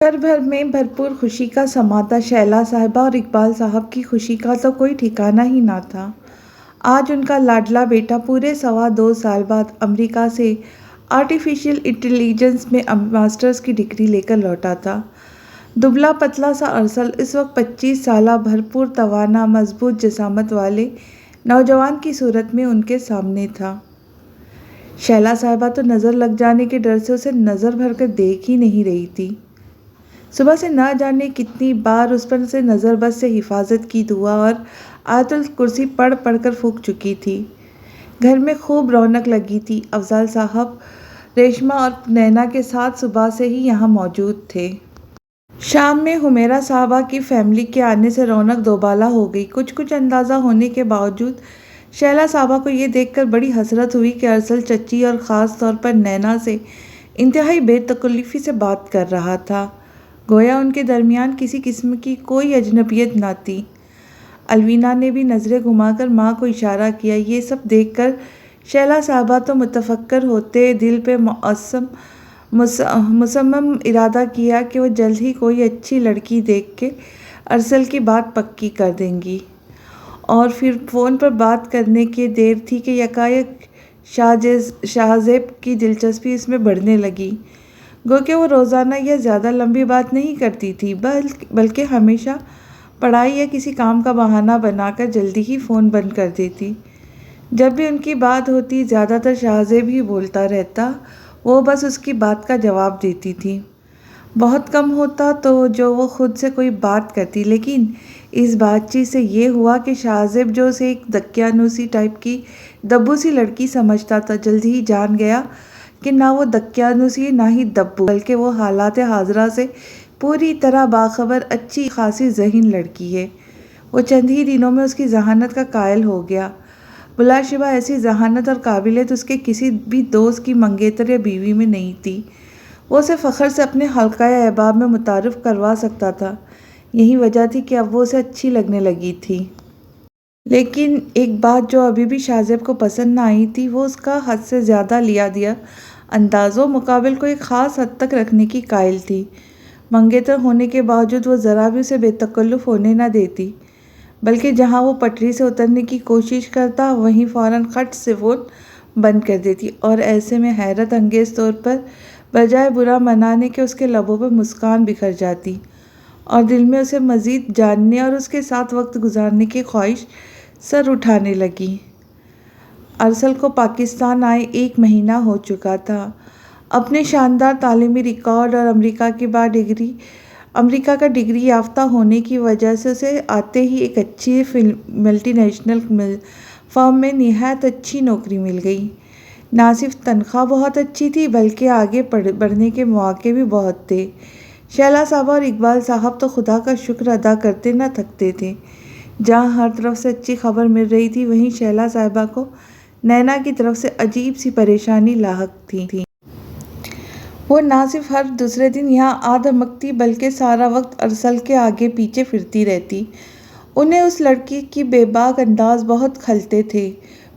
گھر بھر میں بھرپور خوشی کا سما تھا۔ شیلا صاحبہ اور اقبال صاحب کی خوشی کا تو کوئی ٹھکانہ ہی نہ تھا۔ آج ان کا لاڈلا بیٹا پورے 2.25 سال بعد امریکہ سے آرٹیفیشل انٹیلیجنس میں ماسٹرز کی ڈگری لے کر لوٹا تھا۔ دبلا پتلا سا ارسل اس وقت 25 سالہ بھرپور توانا مضبوط جسامت والے نوجوان کی صورت میں ان کے سامنے تھا۔ شیلا صاحبہ تو نظر لگ جانے کے ڈر سے اسے نظر بھر کر دیکھ ہی نہیں رہی تھی۔ صبح سے نہ جانے کتنی بار اس پر سے نظر بس سے حفاظت کی دعا اور آیت الکرسی پڑھ پڑھ کر پھونک چکی تھی۔ گھر میں خوب رونق لگی تھی۔ افضل صاحب ریشمہ اور نینا کے ساتھ صبح سے ہی یہاں موجود تھے۔ شام میں حمیرہ صاحبہ کی فیملی کے آنے سے رونق دوبالا ہو گئی۔ کچھ اندازہ ہونے کے باوجود شیلا صاحبہ کو یہ دیکھ کر بڑی حسرت ہوئی کہ ارسل چچی اور خاص طور پر نینا سے انتہائی بے تکلفی سے بات کر رہا تھا، گویا ان کے درمیان کسی قسم کی کوئی اجنبیت نہ تھی۔ الوینا نے بھی نظریں گھما کر ماں کو اشارہ کیا۔ یہ سب دیکھ کر شیلا صاحبہ تو متفکر ہوتے دل پہ مصمم ارادہ کیا کہ وہ جلد ہی کوئی اچھی لڑکی دیکھ کے ارسل کی بات پکی کر دیں گی، اور پھر فون پر بات کرنے کی دیر تھی کہ یکایک شاہزیب کی دلچسپی اس میں بڑھنے لگی، گو کہ وہ روزانہ یا زیادہ لمبی بات نہیں کرتی تھی، بلکہ ہمیشہ پڑھائی یا کسی کام کا بہانہ بنا کر جلدی ہی فون بند کر دیتی۔ جب بھی ان کی بات ہوتی زیادہ تر شاہزیب ہی بولتا رہتا، وہ بس اس کی بات کا جواب دیتی تھی۔ بہت کم ہوتا تو جو وہ خود سے کوئی بات کرتی، لیکن اس بات چیت سے یہ ہوا کہ شاہزیب جو اسے ایک دقیانوسی ٹائپ کی دبو سی لڑکی سمجھتا تھا، جلد ہی جان گیا کہ نہ وہ دقیانوسی نہ ہی دبو، بلکہ وہ حالات حاضرہ سے پوری طرح باخبر اچھی خاصی ذہین لڑکی ہے۔ وہ چند ہی دنوں میں اس کی ذہانت کا قائل ہو گیا۔ بلا شبہ ایسی ذہانت اور قابلیت اس کے کسی بھی دوست کی منگیتر یا بیوی میں نہیں تھی۔ وہ اسے فخر سے اپنے حلقہ احباب میں متعارف کروا سکتا تھا۔ یہی وجہ تھی کہ اب وہ اسے اچھی لگنے لگی تھی۔ لیکن ایک بات جو ابھی بھی شاہزیب کو پسند نہ آئی تھی، وہ اس کا حد سے زیادہ لیا دیا انداز و مقابل کو ایک خاص حد تک رکھنے کی قائل تھی۔ منگیتر ہونے کے باوجود وہ ذرا بھی اسے بے تکلف ہونے نہ دیتی، بلکہ جہاں وہ پٹری سے اترنے کی کوشش کرتا، وہیں فوراً کھٹ سے فون بند کر دیتی، اور ایسے میں حیرت انگیز طور پر بجائے برا منانے کے اس کے لبوں پہ مسکان بکھر جاتی، اور دل میں اسے مزید جاننے اور اس کے ساتھ وقت گزارنے کی خواہش سر اٹھانے لگی۔ ارسل کو پاکستان آئے 1 مہینہ ہو چکا تھا۔ اپنے شاندار تعلیمی ریکارڈ اور امریکہ کا ڈگری یافتہ ہونے کی وجہ سے اسے آتے ہی ایک اچھی ملٹی نیشنل فرم میں نہایت اچھی نوکری مل گئی۔ نہ صرف تنخواہ بہت اچھی تھی، بلکہ آگے بڑھنے کے مواقع بھی بہت تھے۔ شیلا صاحبہ اور اقبال صاحب تو خدا کا شکر ادا کرتے نہ تھکتے تھے۔ جہاں ہر طرف سے اچھی خبر مل رہی تھی، وہیں شیلا صاحبہ کو نینا کی طرف سے عجیب سی پریشانی لاحق تھی۔ وہ نہ صرف ہر دوسرے دن یہاں آ دھمکتی، بلکہ سارا وقت ارسل کے آگے پیچھے پھرتی رہتی۔ انہیں اس لڑکی کی بے باک انداز بہت کھلتے تھے۔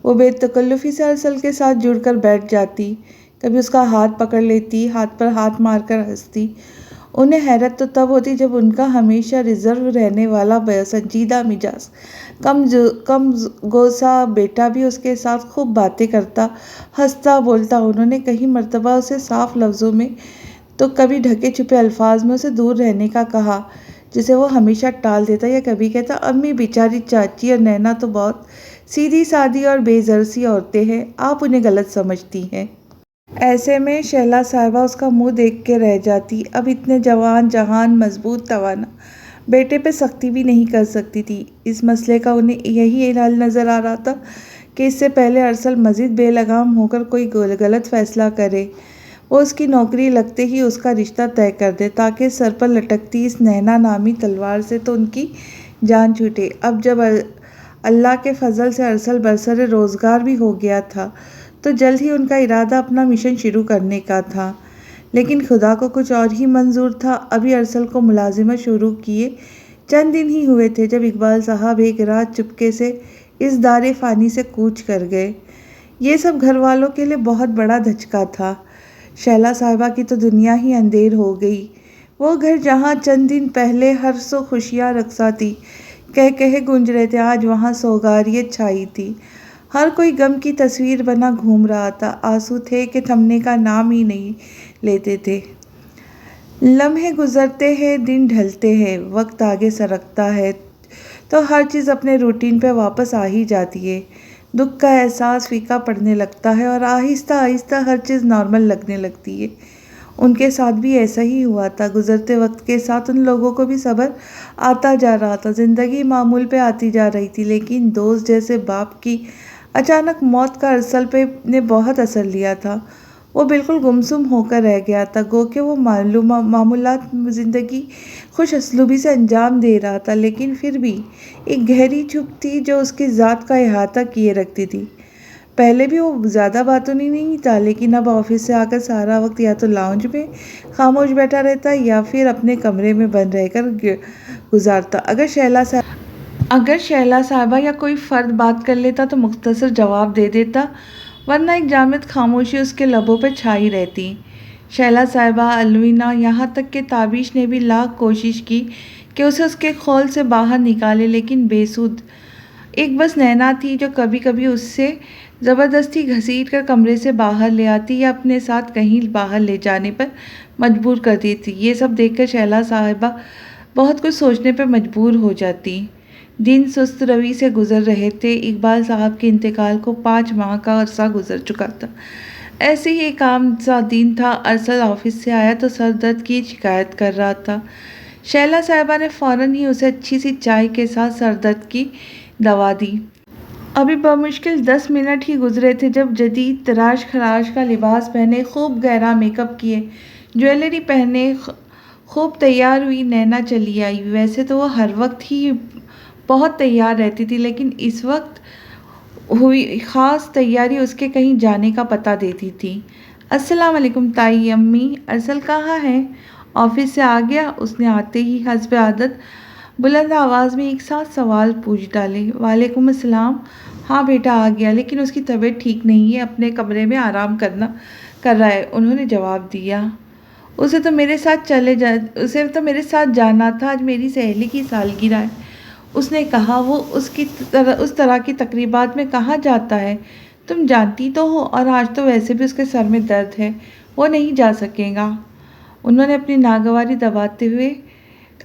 وہ بے تکلفی سے ارسل کے ساتھ جڑ کر بیٹھ جاتی، کبھی اس کا ہاتھ پکڑ لیتی، ہاتھ پر ہاتھ مار کر ہنستی۔ انہیں حیرت تو تب ہوتی جب ان کا ہمیشہ ریزرو رہنے والا سنجیدہ مزاج کم گوسا بیٹا بھی اس کے ساتھ خوب باتیں کرتا، ہنستا، بولتا۔ انہوں نے کئی مرتبہ اسے صاف لفظوں میں تو کبھی ڈھکے چھپے الفاظ میں اسے دور رہنے کا کہا، جسے وہ ہمیشہ ٹال دیتا، یا کبھی کہتا، امی بیچاری چاچی اور نینا تو بہت سیدھی سادی اور بے زر سی عورتیں ہیں، آپ انہیں غلط سمجھتی ہیں۔ ایسے میں شیلا صاحبہ اس کا منہ دیکھ کے رہ جاتی۔ اب اتنے جوان جہان مضبوط توانا بیٹے پہ سختی بھی نہیں کر سکتی تھی۔ اس مسئلے کا انہیں یہی حل نظر آ رہا تھا کہ اس سے پہلے ارسل مزید بے لگام ہو کر کوئی غلط فیصلہ کرے، وہ اس کی نوکری لگتے ہی اس کا رشتہ طے کر دے، تاکہ سر پر لٹکتی اس نینا نامی تلوار سے تو ان کی جان چھوٹے۔ اب جب اللہ کے فضل سے ارسل برسر روزگار بھی ہو گیا تھا، تو جلد ہی ان کا ارادہ اپنا مشن شروع کرنے کا تھا۔ لیکن خدا کو کچھ اور ہی منظور تھا۔ ابھی ارسل کو ملازمت شروع کیے چند دن ہی ہوئے تھے جب اقبال صاحب ایک رات چپکے سے اس دار فانی سے کوچ کر گئے۔ یہ سب گھر والوں کے لیے بہت بڑا دھچکا تھا۔ شیلا صاحبہ کی تو دنیا ہی اندھیر ہو گئی۔ وہ گھر جہاں چند دن پہلے ہر سو خوشیاں رقصہ تھی، کہے گونج رہے تھے، آج وہاں سوگواریت چھائی تھی۔ ہر کوئی غم کی تصویر بنا گھوم رہا تھا، آنسو تھے کہ تھمنے کا نام ہی نہیں لیتے تھے۔ لمحے گزرتے ہیں، دن ڈھلتے ہیں، وقت آگے سرکتا ہے تو ہر چیز اپنے روٹین پہ واپس آ ہی جاتی ہے۔ دکھ کا احساس پھیکا پڑنے لگتا ہے اور آہستہ آہستہ ہر چیز نارمل لگنے لگتی ہے۔ ان کے ساتھ بھی ایسا ہی ہوا تھا۔ گزرتے وقت کے ساتھ ان لوگوں کو بھی صبر آتا جا رہا تھا، زندگی معمول پہ آتی جا رہی تھی، لیکن دوست جیسے باپ کی اچانک موت کا ارسل پہ نے بہت اثر لیا تھا۔ وہ بالکل گمسم ہو کر رہ گیا تھا، گو کہ وہ معمولات زندگی خوش اسلوبی سے انجام دے رہا تھا، لیکن پھر بھی ایک گہری چپ تھی جو اس کی ذات کا احاطہ کیے رکھتی تھی۔ پہلے بھی وہ زیادہ باتونی نہیں تھا، لیکن اب آفس سے آ کر سارا وقت یا تو لاؤنج میں خاموش بیٹھا رہتا یا پھر اپنے کمرے میں بند رہ کر گزارتا۔ اگر شیلا صاحبہ یا کوئی فرد بات کر لیتا تو مختصر جواب دے دیتا، ورنہ ایک جامد خاموشی اس کے لبوں پہ چھائی رہتی۔ شیلا صاحبہ، الوینا، یہاں تک کہ تابش نے بھی لاکھ کوشش کی کہ اسے اس کے خول سے باہر نکالے، لیکن بے سود۔ ایک بس نینا تھی جو کبھی کبھی اسے زبردستی گھسیٹ کر کمرے سے باہر لے آتی یا اپنے ساتھ کہیں باہر لے جانے پر مجبور کرتی تھی۔ یہ سب دیکھ کر شیلا صاحبہ بہت کچھ سوچنے پر مجبور ہو جاتی۔ دن سست روی سے گزر رہے تھے۔ اقبال صاحب کے انتقال کو 5 ماہ کا عرصہ گزر چکا تھا۔ ایسے ہی ایک عام سا دن تھا۔ ارسل آفس سے آیا تو سر درد کی شکایت کر رہا تھا۔ شیلا صاحبہ نے فوراً ہی اسے اچھی سی چائے کے ساتھ سر درد کی دوا دی۔ ابھی بمشکل 10 منٹ ہی گزرے تھے جب جدید تراش خراش کا لباس پہنے، خوب گہرا میک اپ کیے، جویلری پہنے خوب تیار ہوئی نینا چلی آئی۔ ویسے تو وہ ہر وقت ہی بہت تیار رہتی تھی، لیکن اس وقت ہوئی خاص تیاری اس کے کہیں جانے کا پتہ دیتی تھی۔ السلام علیکم تائی امی، ارسل کہاں ہے؟ آفس سے آ گیا؟ اس نے آتے ہی حسب عادت بلند آواز میں ایک ساتھ سوال پوچھ ڈالے۔ وعلیکم السلام۔ ہاں بیٹا آ گیا، لیکن اس کی طبیعت ٹھیک نہیں ہے، اپنے کمرے میں آرام کر رہا ہے، انہوں نے جواب دیا۔ اسے تو میرے ساتھ جانا تھا، آج میری سہیلی کی سالگرہ ہے، اس نے کہا۔ وہ اس طرح کی تقریبات میں کہاں جاتا ہے، تم جانتی تو ہو، اور آج تو ویسے بھی اس کے سر میں درد ہے، وہ نہیں جا سکے گا، انہوں نے اپنی ناگواری دباتے ہوئے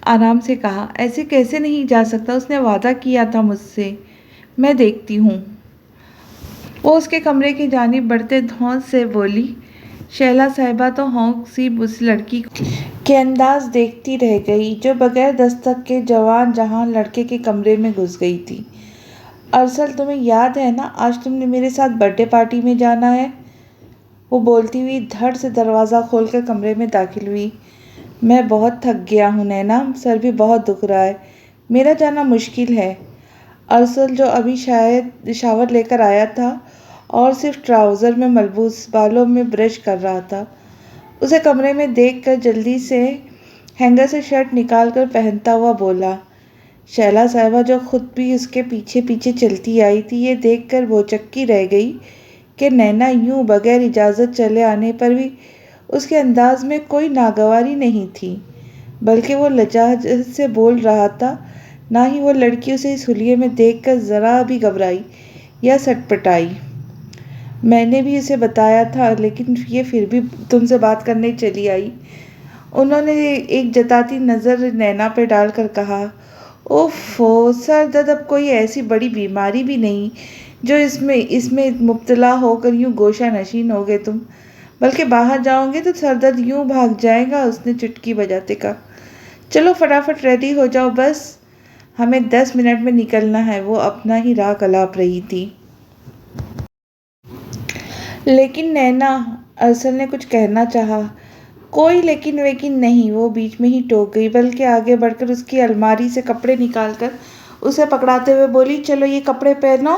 آرام سے کہا۔ ایسے کیسے نہیں جا سکتا، اس نے وعدہ کیا تھا مجھ سے، میں دیکھتی ہوں۔ وہ اس کے کمرے کی جانب بڑھتے دھونس سے بولی۔ شیلا صاحبہ تو ہونک سی اس لڑکی کے انداز دیکھتی رہ گئی جو بغیر دستک کے جوان جہان لڑکے کے کمرے میں گھس گئی تھی۔ ارسل تمہیں یاد ہے نا، آج تم نے میرے ساتھ برتھ ڈے پارٹی میں جانا ہے، وہ بولتی ہوئی دھڑ سے دروازہ کھول کر کمرے میں داخل ہوئی۔ میں بہت تھک گیا ہوں نینا، سر بھی بہت دکھ رہا ہے، میرا جانا مشکل ہے۔ ارسل جو ابھی شاور لے کر آیا تھا اور صرف ٹراؤزر میں ملبوس بالوں میں برش کر رہا تھا، اسے کمرے میں دیکھ کر جلدی سے ہینگر سے شرٹ نکال کر پہنتا ہوا بولا۔ شیلا صاحبہ جو خود بھی اس کے پیچھے پیچھے چلتی آئی تھی، یہ دیکھ کر بھوچکی رہ گئی کہ نینا یوں بغیر اجازت چلے آنے پر بھی اس کے انداز میں کوئی ناگواری نہیں تھی، بلکہ وہ لجاجت سے بول رہا تھا۔ نہ ہی وہ لڑکی اسے اس حلیے میں دیکھ کر ذرا بھی گھبرائی یا سٹپٹائی۔ میں نے بھی اسے بتایا تھا، لیکن یہ پھر بھی تم سے بات کرنے چلی آئی، انہوں نے ایک جتاتی نظر نینا پہ ڈال کر کہا۔ اوفو، سر درد اب کوئی ایسی بڑی بیماری بھی نہیں جو اس میں مبتلا ہو کر یوں گوشہ نشین ہوگے تم، بلکہ باہر جاؤ گے تو سر درد یوں بھاگ جائے گا، اس نے چٹکی بجاتے کہا۔ چلو فٹافٹ ریڈی ہو جاؤ، بس ہمیں 10 منٹ میں نکلنا ہے۔ وہ اپنا ہی راہ کلاپ رہی تھی۔ لیکن نینا، ارسل نے کچھ کہنا چاہا، کوئی لیکن ویکن نہیں، وہ بیچ میں ہی ٹوک گئی، بلکہ آگے بڑھ کر اس کی الماری سے کپڑے نکال کر اسے پکڑاتے ہوئے بولی۔ چلو یہ کپڑے پہنو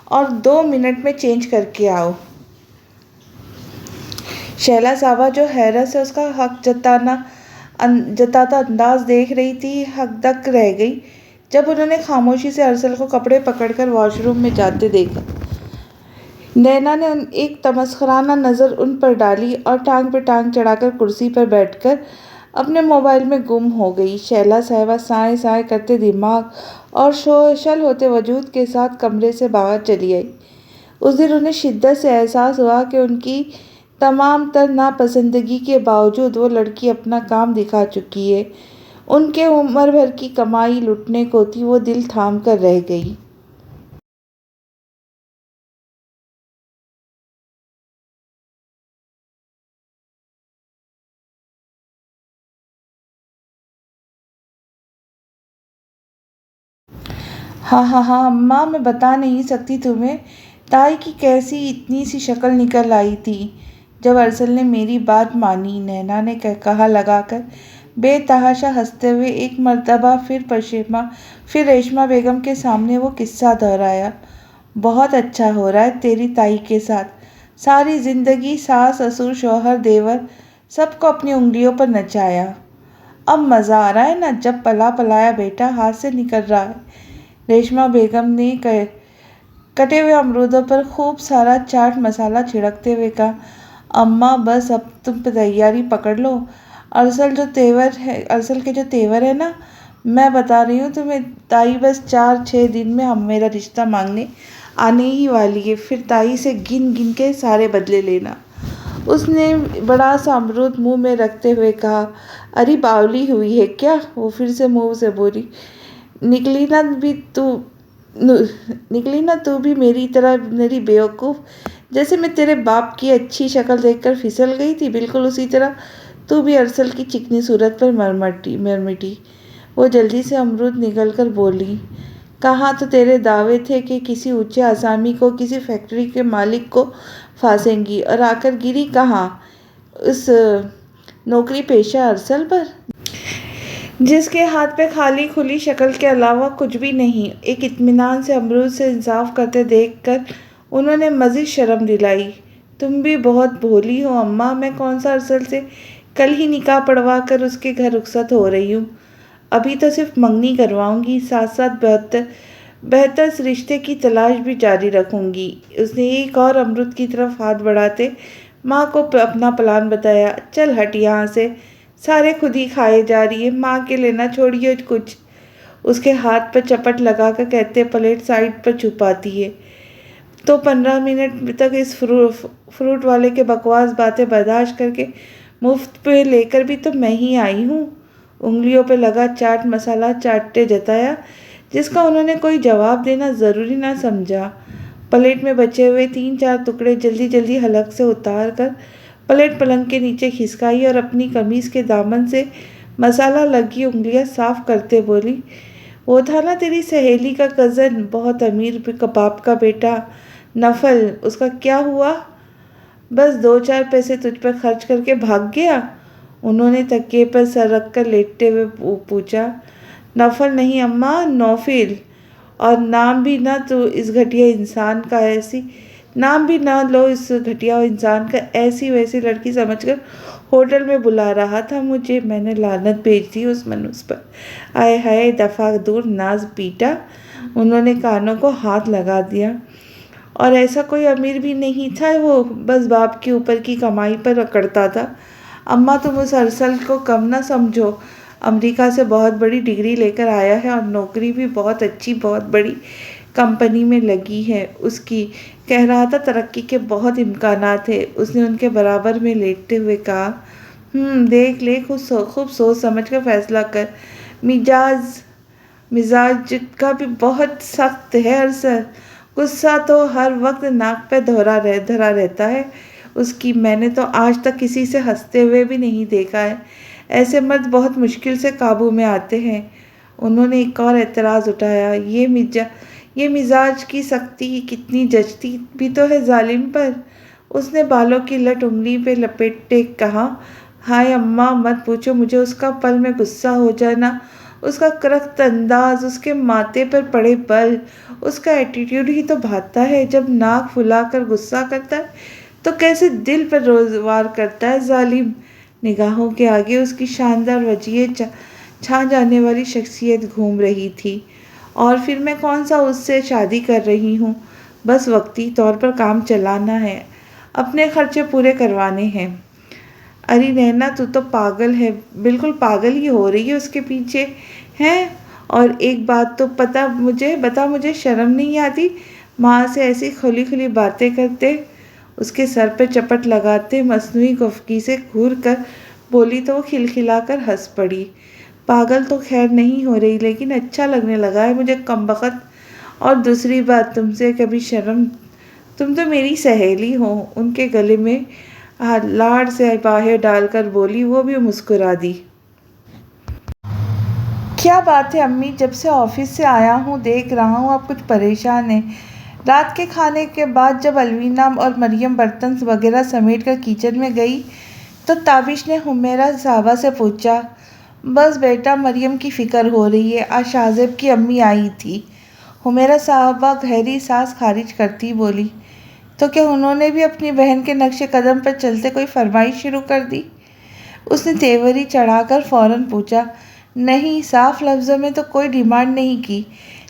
اور 2 منٹ میں چینج کر کے آؤ۔ شیلا صاحبہ جو حیرت سے اس کا حق جتاتا انداز دیکھ رہی تھی، ہکدک رہ گئی جب انہوں نے خاموشی سے ارسل کو کپڑے پکڑ کر واش روم میں جاتے دیکھا۔ نینا نے ایک تمسخرانہ نظر ان پر ڈالی اور ٹانگ پہ ٹانگ چڑھا کر کرسی پر بیٹھ کر اپنے موبائل میں گم ہو گئی۔ شیلا صاحبہ سائیں سائیں کرتے دماغ اور شوشل ہوتے وجود کے ساتھ کمرے سے باہر چلی آئی۔ اس دن انہیں شدت سے احساس ہوا کہ ان کی تمام تر ناپسندگی کے باوجود وہ لڑکی اپنا کام دکھا چکی ہے۔ ان کے عمر بھر کی کمائی لٹنے کو تھی، وہ دل تھام کر رہ گئی۔ ہاں ہاں ہاں اماں، میں بتا نہیں سکتی تمہیں تائی کی کیسی اتنی سی شکل نکل آئی تھی جب ارسل نے میری بات مانی، نینا نے کہا لگا کر بے تحاشا ہنستے ہوئے۔ ایک مرتبہ پھر ریشمہ بیگم کے سامنے وہ قصہ دہرایا۔ بہت اچھا ہو رہا ہے تیری تائی کے ساتھ، ساری زندگی ساس سسر شوہر دیور سب کو اپنی انگلیوں پر نچایا، اب مزہ آ رہا ہے نا، جب پلا پلایا بیٹا ہاتھ سے نکل رہا ہے۔ ریشمہ بیگم نے کٹے ہوئے امرودوں پر خوب سارا چاٹ مسالہ چھڑکتے ہوئے کہا، اماں بس اب تم تیاری پکڑ لو، ارسل کے جو تیور ہے نا، میں بتا رہی ہوں تمہیں، تائی بس 4-6 دن میں میرا رشتہ مانگنے آنے ہی والی ہے، پھر تائی سے گن گن کے سارے بدلے لینا۔ اس نے بڑا سا امرود منہ میں رکھتے ہوئے کہا، ارے باولی ہوئی ہے کیا؟ وہ پھر سے منہ سے بولی، نکلی نا تو بھی میری طرح میری بیوقوف، جیسے میں تیرے باپ کی اچھی شکل دیکھ کر پھسل گئی تھی، بالکل اسی طرح تو بھی ارسل کی چکنی صورت پر مرمٹی۔ وہ جلدی سے امرود نگل کر بولی، کہاں تو تیرے دعوے تھے کہ کسی اونچے آسامی کو، کسی فیکٹری کے مالک کو پھانسیں گی، اور آ کر گری کہاں؟ اس نوکری پیشہ ارسل پر، جس کے ہاتھ پہ خالی کھلی شکل کے علاوہ کچھ بھی نہیں۔ ایک اطمینان سے امرود سے انصاف کرتے دیکھ کر انہوں نے مزید شرم دلائی، تم بھی بہت بھولی ہو اماں، میں کون سا ارسل سے کل ہی نکاح پڑھوا کر اس کے گھر رخصت ہو رہی ہوں، ابھی تو صرف منگنی کرواؤں گی، ساتھ ساتھ بہتر رشتے کی تلاش بھی جاری رکھوں گی۔ اس نے ایک اور امرود کی طرف ہاتھ بڑھاتے ماں کو اپنا پلان بتایا، چل ہٹ یہاں سے، سارے خود ہی کھائے جا رہی ہے، ماں کے لینا چھوڑیے کچھ، اس کے ہاتھ پر چپٹ لگا کر کہتے پلیٹ سائڈ پر چھپاتی ہے، تو 15 منٹ تک اس فروٹ والے کے بکواس باتیں برداشت کر کے مفت پہ لے کر بھی تو میں ہی آئی ہوں۔ انگلیوں پہ لگا چاٹ مسالہ چاٹتے جتایا، جس کا انہوں نے کوئی جواب دینا ضروری نہ سمجھا۔ پلیٹ میں بچے ہوئے 3-4 ٹکڑے جلدی جلدی حلق سے اتار کر پلیٹ پلنگ کے نیچے کھسکائی اور اپنی قمیص کے دامن سے مسالہ لگی انگلیاں صاف کرتے بولی، وہ تھا نا تیری سہیلی کا کزن، بہت امیر باپ کا بیٹا، نفل، اس کا کیا ہوا؟ بس 2-4 پیسے تجھ پر خرچ کر کے بھاگ گیا؟ انہوں نے تکیے پر سر رکھ کر لیٹتے ہوئے پوچھا۔ نفل نہیں اماں، نوفل، اور نام بھی نہ تو اس گھٹیا انسان کا ایسی ویسی لڑکی سمجھ کر ہوٹل میں بلا رہا تھا مجھے، میں نے لعنت بھیج دی اس منحوس پر، آئے ہائے دفعہ دور ناز پیٹا۔ انہوں نے کانوں کو ہاتھ لگا دیا، اور ایسا کوئی امیر بھی نہیں تھا، وہ بس باپ کے اوپر کی کمائی پر اکڑتا تھا۔ اماں تم اس ارسل کو کم نہ سمجھو، امریکہ سے بہت بڑی ڈگری لے کر آیا ہے، اور نوکری بھی بہت اچھی بہت بڑی کمپنی میں لگی ہے اس کی، کہہ رہا تھا ترقی کے بہت امکانات ہیں۔ اس نے ان کے برابر میں لیٹتے ہوئے کہا، دیکھ لے، خوب سوچ سمجھ کر فیصلہ کر، مزاج کا بھی بہت سخت ہے ارسل، غصہ تو ہر وقت ناک پہ دھرا رہتا ہے اس کی، میں نے تو آج تک کسی سے ہنستے ہوئے بھی نہیں دیکھا ہے، ایسے مرد بہت مشکل سے قابو میں آتے ہیں۔ انہوں نے ایک اور اعتراض اٹھایا، یہ مزاج کی سختی کتنی جچتی بھی تو ہے ظالم پر۔ اس نے بالوں کی لٹ انگلی پہ لپیٹے کہا، ہائے اماں مت پوچھو، مجھے اس کا پل میں غصہ ہو جانا، اس کا کرخت انداز، اس کے ماتھے پر پڑے بل، اس کا ایٹیٹیوڈ ہی تو بھاتا ہے، جب ناک پھلا کر غصہ کرتا ہے تو کیسے دل پر وار کرتا ہے ظالم۔ نگاہوں کے آگے اس کی شاندار وجیہہ چھا جانے والی شخصیت گھوم رہی تھی۔ اور پھر میں کون سا اس سے شادی کر رہی ہوں، بس وقتی طور پر کام چلانا ہے، اپنے خرچے پورے کروانے ہیں۔ ارے نینا تو پاگل ہے، بالکل پاگل ہی ہو رہی ہے اس کے پیچھے ہیں۔ اور ایک بات تو بتا مجھے شرم نہیں آتی ماں سے ایسی کھلی کھلی باتیں کرتے؟ اس کے سر پہ چپٹ لگاتے مصنوعی گفتگو سے گھور کر بولی تو وہ کھلکھلا کر ہنس پڑی۔ پاگل تو خیر نہیں ہو رہی، لیکن اچھا لگنے لگا ہے مجھے کمبخت۔ اور دوسری بات، تم سے کبھی شرم؟ تم تو میری سہیلی ہو۔ ان کے گلے میں لاڑ سے باہیں ڈال کر بولی، وہ بھی مسکرا دی۔ کیا بات ہے امی، جب سے آفس سے آیا ہوں دیکھ رہا ہوں آپ کچھ پریشان ہیں۔ رات کے کھانے کے بعد جب الوینا اور مریم برتن وغیرہ سمیٹ کر کچن میں گئی تو تابش نے حمیرہ صاحبہ سے پوچھا، بس بیٹا مریم کی فکر ہو رہی ہے، آج شاہزیب کی امی آئی تھی۔ حمیرہ صاحبہ گہری سانس خارج کرتی بولی، تو کیا انہوں نے بھی اپنی بہن کے نقش قدم پر چلتے کوئی فرمائش شروع کر دی؟ اس نے تیوری چڑھا کر فوراً پوچھا، نہیں، صاف لفظوں میں تو کوئی ڈیمانڈ نہیں کی،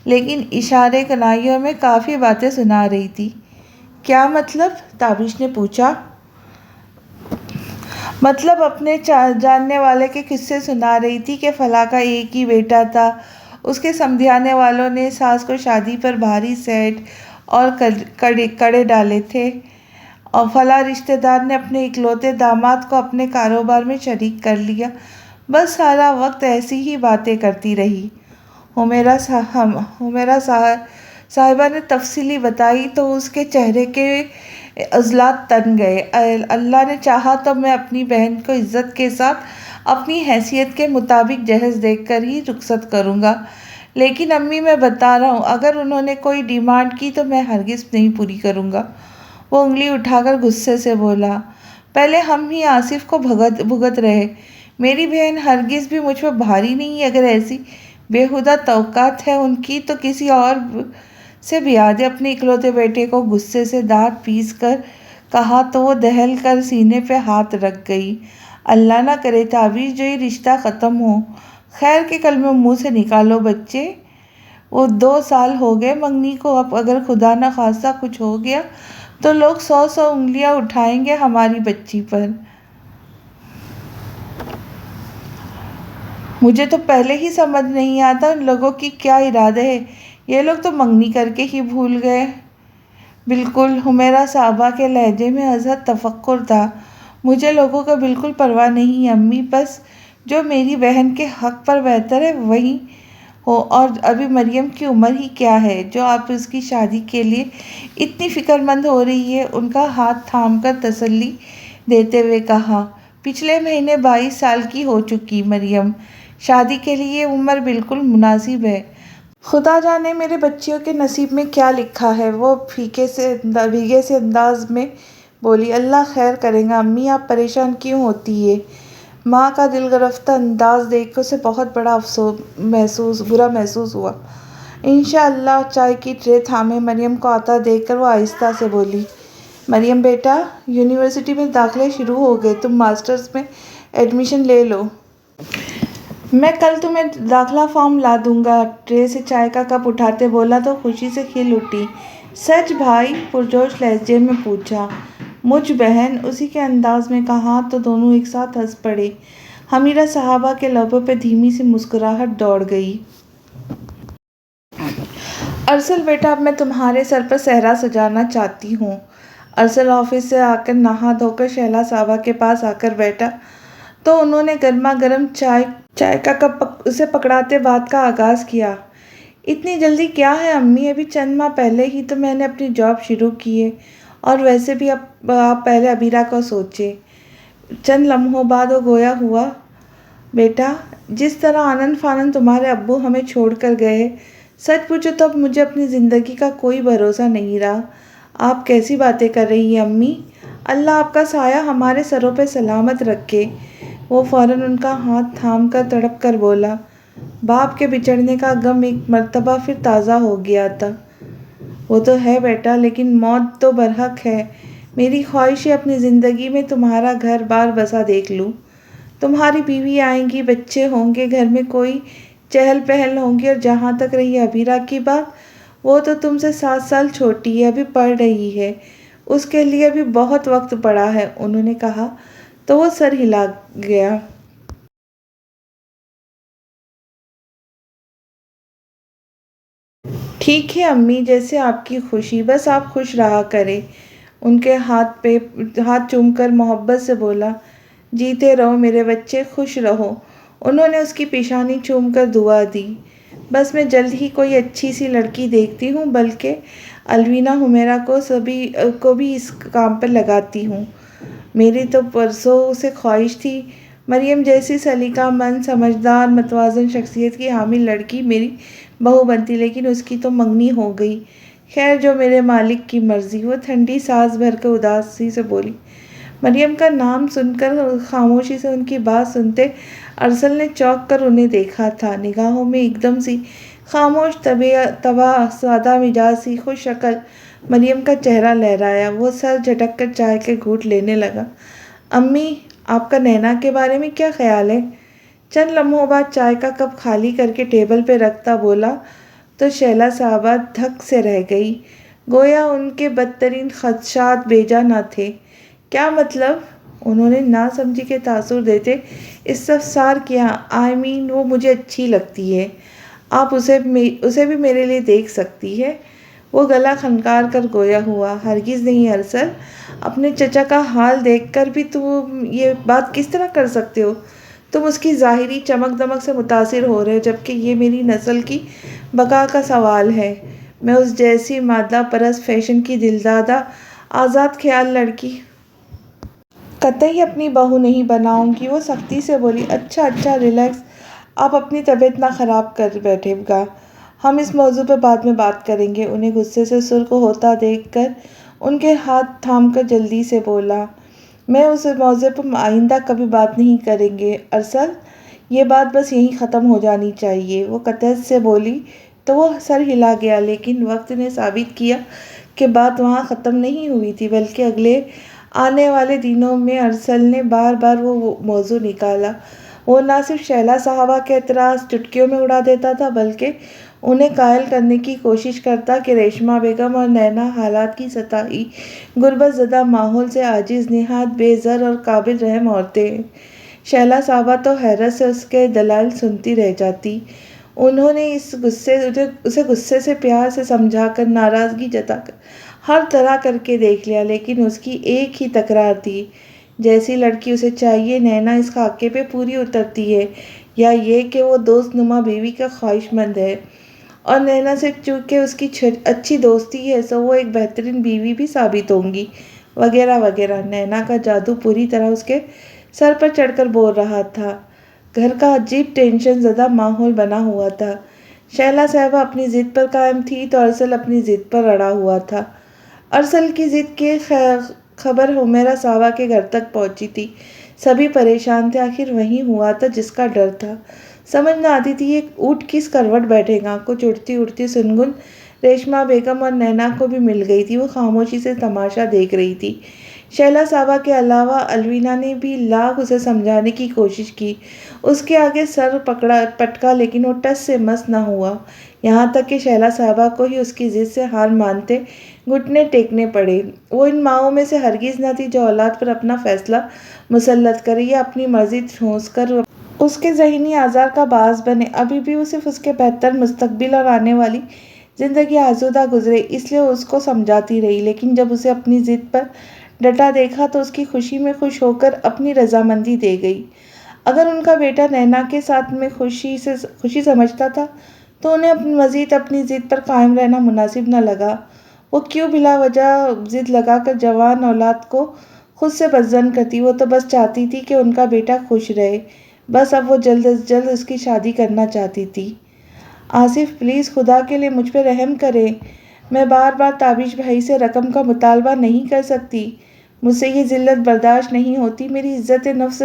لیکن اشارے کنائیوں میں کافی باتیں سنا رہی تھی۔ کیا مطلب؟ تابش نے پوچھا۔ مطلب اپنے جاننے والے کے قصے سنا رہی تھی کہ فلاں کا ایک ہی بیٹا تھا، اس کے سمدھانے والوں نے ساس کو شادی پر بھاری سیٹ اور کڑے ڈالے تھے، اور فلاں رشتہ دار نے اپنے اکلوتے داماد کو اپنے کاروبار میں شریک کر لیا۔ بس سارا وقت ایسی ہی باتیں کرتی رہی۔ حمیرہ صاحبہ نے تفصیل بتائی تو اس کے چہرے کے عضلات تن گئے۔ اللہ نے چاہا تو میں اپنی بہن کو عزت کے ساتھ اپنی حیثیت کے مطابق جہیز دے کر ہی رخصت کروں گا، لیکن امی میں بتا رہا ہوں، اگر انہوں نے کوئی ڈیمانڈ کی تو میں ہرگز نہیں پوری کروں گا۔ وہ انگلی اٹھا کر غصے سے بولا، پہلے ہم ہی آصف کو بھگت رہے، میری بہن ہرگز بھی مجھ پر بھاری نہیں ہے۔ اگر ایسی بےہودہ توقعات ہیں ان کی تو کسی اور سے بیاہ دے۔ اپنے اکلوتے بیٹے کو غصے سے دانت پیس کر کہا تو وہ دہل کر سینے پہ ہاتھ رکھ گئی۔ اللہ نہ کرے تابش، جو یہ رشتہ ختم ہو۔ خیر کے کلمے منہ سے نکالو بچے، وہ 2 سال ہو گئے منگنی کو، اب اگر خدا نخواستہ کچھ ہو گیا تو لوگ 100 انگلیاں اٹھائیں گے ہماری بچی پر۔ مجھے تو پہلے ہی سمجھ نہیں آتا ان لوگوں کی کیا ارادے ہیں، یہ لوگ تو منگنی کر کے ہی بھول گئے۔ بالکل، حمیرہ صاحبہ کے لہجے میں ازحد تفکر تھا۔ مجھے لوگوں کا بالکل پرواہ نہیں امی، بس جو میری بہن کے حق پر بہتر ہے وہی ہو۔ اور ابھی مریم کی عمر ہی کیا ہے جو آپ اس کی شادی کے لیے اتنی فکر مند ہو رہی ہے؟ ان کا ہاتھ تھام کر تسلی دیتے ہوئے کہا، پچھلے مہینے 22 سال کی ہو چکی مریم، شادی کے لیے یہ عمر بالکل مناسب ہے۔ خدا جانے میرے بچیوں کے نصیب میں کیا لکھا ہے۔ وہ بھیگے سے انداز میں بولی، اللہ خیر کرے گا امی، آپ پریشان کیوں ہوتی ہیں؟ ماں کا دل گرفتہ انداز دیکھ کر اسے بہت برا محسوس ہوا۔ انشاءاللہ۔ چائے کی ٹرے تھامے مریم کو آتا دیکھ کر وہ آہستہ سے بولی، مریم بیٹا، یونیورسٹی میں داخلے شروع ہو گئے، تم ماسٹرز میں ایڈمیشن لے لو۔ میں کل تمہیں داخلہ فارم لا دوں گا۔ ٹرے سے چائے کا کپ اٹھاتے بولا تو خوشی سے کھل اٹھی۔ سچ بھائی؟ پرجوش لہجے میں پوچھا۔ مجھ بہن، اسی کے انداز میں کہا تو دونوں ایک ساتھ ہنس پڑے۔ حمیرہ صاحبہ کے لبوں پہ دھیمی سی مسکراہٹ دوڑ گئی۔ ارسل بیٹا، اب میں تمہارے سر پر صحرا سجانا چاہتی ہوں۔ ارسل آفس سے آ کر نہا دھو کر شہلا صاحبہ کے پاس آ کر بیٹھا تو انہوں نے گرما گرم چائے کا کپ اسے پکڑاتے بات کا آغاز کیا۔ اتنی جلدی کیا ہے امی؟ ابھی چند ماہ پہلے ہی تو میں نے اپنی جاب شروع کی ہے، اور ویسے بھی آپ پہلے ابیرہ کو سوچیں۔ چند لمحوں بعد وہ گویا ہوا، بیٹا، جس طرح آنن فانن تمہارے ابو ہمیں چھوڑ کر گئے، سچ پوچھو تو اب مجھے اپنی زندگی کا کوئی بھروسہ نہیں رہا۔ آپ کیسی باتیں کر رہی ہیں امی؟ اللہ آپ کا سایہ ہمارے سروں پہ سلامت رکھے۔ وہ فوراً ان کا ہاتھ تھام کر تڑپ کر بولا، باپ کے بچھڑنے کا غم ایک مرتبہ پھر تازہ ہو گیا تھا۔ وہ تو ہے بیٹا، لیکن موت تو برحق ہے۔ میری خواہش ہے اپنی زندگی میں تمہارا گھر بار بسا دیکھ لوں۔ تمہاری بیوی آئیں گی، بچے ہوں گے، گھر میں کوئی چہل پہل ہوگی۔ اور جہاں تک رہی ابیرہ کی بات، وہ تو تم سے 7 سال چھوٹی ہے، ابھی پڑھ رہی ہے، اس کے لیے ابھی بہت وقت پڑا ہے۔ انہوں نے کہا تو وہ سر ہلا گیا۔ ٹھیک ہے امی، جیسے آپ کی خوشی، بس آپ خوش رہا کریں۔ ان کے ہاتھ چوم کر محبت سے بولا، جیتے رہو میرے بچے، خوش رہو۔ انہوں نے اس کی پیشانی چوم کر دعا دی۔ بس میں جلد ہی کوئی اچھی سی لڑکی دیکھتی ہوں، بلکہ الوینا حمیرہ کو بھی اس کام پر لگاتی ہوں۔ میری تو برسوں سے خواہش تھی، مریم جیسی سلیقہ مند، سمجھدار، متوازن شخصیت کی حامل لڑکی میری بہو بنتی، لیکن اس کی تو منگنی ہو گئی۔ خیر، جو میرے مالک کی مرضی۔ وہ ٹھنڈی سانس بھر کر اداسی سے بولی۔ مریم کا نام سن کر خاموشی سے ان کی بات سنتے ارسل نے چونک کر انہیں دیکھا تھا۔ نگاہوں میں ایک دم سی خاموش، طبع سادہ مزاج سی خوش شکل مریم کا چہرہ لہرایا۔ وہ سر جھٹک کر چائے کے گھونٹ لینے لگا۔ امی، آپ کا نینا کے بارے میں کیا خیال ہے؟ چند لمحوں بعد چائے کا کپ خالی کر کے ٹیبل پہ رکھتا بولا تو شیلا صاحبہ دھک سے رہ گئی، گویا ان کے بدترین خدشات بیجا نہ تھے۔ کیا مطلب؟ انہوں نے ناسمجھی کے تاثر دیتے استفسار کیا۔ وہ مجھے اچھی لگتی ہے، آپ اسے بھی میرے لیے دیکھ سکتی ہے؟ وہ گلا کھنکار کر گویا ہوا، ہرگز نہیں ارسل، اپنے چچا کا حال دیکھ کر بھی تم یہ بات کس طرح کر سکتے ہو؟ تم اس کی ظاہری چمک دمک سے متاثر ہو رہے ہو، جبکہ یہ میری نسل کی بقا کا سوال ہے۔ میں اس جیسی مادہ پرست، فیشن کی دلدادہ، آزاد خیال لڑکی قطعی اپنی بہو نہیں بناؤں گی۔ وہ سختی سے بولی۔ اچھا ریلیکس، آپ اپنی طبیعت نہ خراب کر بیٹھے گا، ہم اس موضوع پہ بعد میں بات کریں گے۔ انہیں غصے سے سرخ ہوتا دیکھ کر ان کے ہاتھ تھام کر جلدی سے بولا، میں اس موضوع پر آئندہ کبھی بات نہیں کریں گے ارسل، یہ بات بس یہیں ختم ہو جانی چاہیے۔ وہ قطعیت سے بولی تو وہ سر ہلا گیا، لیکن وقت نے ثابت کیا کہ بات وہاں ختم نہیں ہوئی تھی، بلکہ اگلے آنے والے دنوں میں ارسل نے بار بار وہ موضوع نکالا۔ وہ نہ صرف شیلا صاحبہ کے اعتراض چٹکیوں میں اڑا دیتا تھا، بلکہ انہیں قائل کرنے کی کوشش کرتا کہ ریشما بیگم اور نینا حالات کی سطحی غربت زدہ ماحول سے عاجز، نہایت بے زر اور قابل رحم عورتیں ہیں۔ شیلا صاحبہ تو حیرت سے اس کے دلائل سنتی رہ جاتی۔ انہوں نے اسے غصے سے، پیار سے سمجھا کر، ناراضگی جتا کر، ہر طرح کر کے دیکھ لیا، لیکن اس کی ایک ہی تکرار تھی، جیسی لڑکی اسے چاہیے نینا اس خاکے پہ پوری اترتی ہے، یا یہ کہ وہ دوست نما بیوی کا خواہش مند ہے، اور نینا سے چونکہ اس کی اچھی دوستی ہے سو وہ ایک بہترین بیوی بھی ثابت ہوں گی، وغیرہ وغیرہ۔ نینا کا جادو پوری طرح اس کے سر پر چڑھ کر بول رہا تھا۔ گھر کا عجیب ٹینشن زدہ ماحول بنا ہوا تھا۔ شیلا صاحبہ اپنی ضد پر قائم تھی تو ارسل اپنی ضد پر اڑا ہوا تھا۔ ارسل کی ضد کی خبر حمیرہ صاحبہ کے گھر تک پہنچی تھی۔ سبھی پریشان تھے، آخر وہی ہوا تھا جس کا ڈر تھا۔ سمجھ نہ آتی تھی یہ اونٹ کس کروٹ بیٹھے گا۔ کچھ اڑتی اڑتی سنگن ریشما بیگم اور نینا کو بھی مل گئی تھی۔ وہ خاموشی سے تماشا دیکھ رہی تھی۔ شیلا صاحبہ کے علاوہ الوینا نے بھی لاکھ اسے سمجھانے کی کوشش کی، اس کے آگے سر پٹکا، لیکن وہ ٹس سے مس نہ ہوا، یہاں تک کہ شیلا صاحبہ کو ہی اس کی ضد سے ہار مانتے گھٹنے ٹیکنے پڑے۔ وہ ان ماؤں میں سے ہرگز نہ تھی جو اولاد پر اپنا فیصلہ مسلط کرے یا اپنی مرضی ٹھونس کر اس کے ذہنی آزار کا باعث بنے۔ ابھی بھی وہ صرف اس کے بہتر مستقبل اور آنے والی زندگی آسودہ گزرے اس لیے اس کو سمجھاتی رہی، لیکن جب اسے اپنی ضد پر ڈٹا دیکھا تو اس کی خوشی میں خوش ہو کر اپنی رضامندی دے گئی۔ اگر ان کا بیٹا نینا کے ساتھ میں خوشی سمجھتا تھا تو انہیں مزید اپنی ضد پر قائم رہنا مناسب نہ لگا۔ وہ کیوں بلا وجہ ضد لگا کر جوان اولاد کو خود سے بدظن کرتی؟ وہ تو بس چاہتی تھی کہ ان کا بیٹا خوش رہے، بس اب وہ جلد از جلد اس کی شادی کرنا چاہتی تھی۔ آصف پلیز خدا کے لیے مجھ پہ رحم کریں، میں بار بار تابش بھائی سے رقم کا مطالبہ نہیں کر سکتی، مجھ سے یہ ذلت برداشت نہیں ہوتی، میری عزت نفس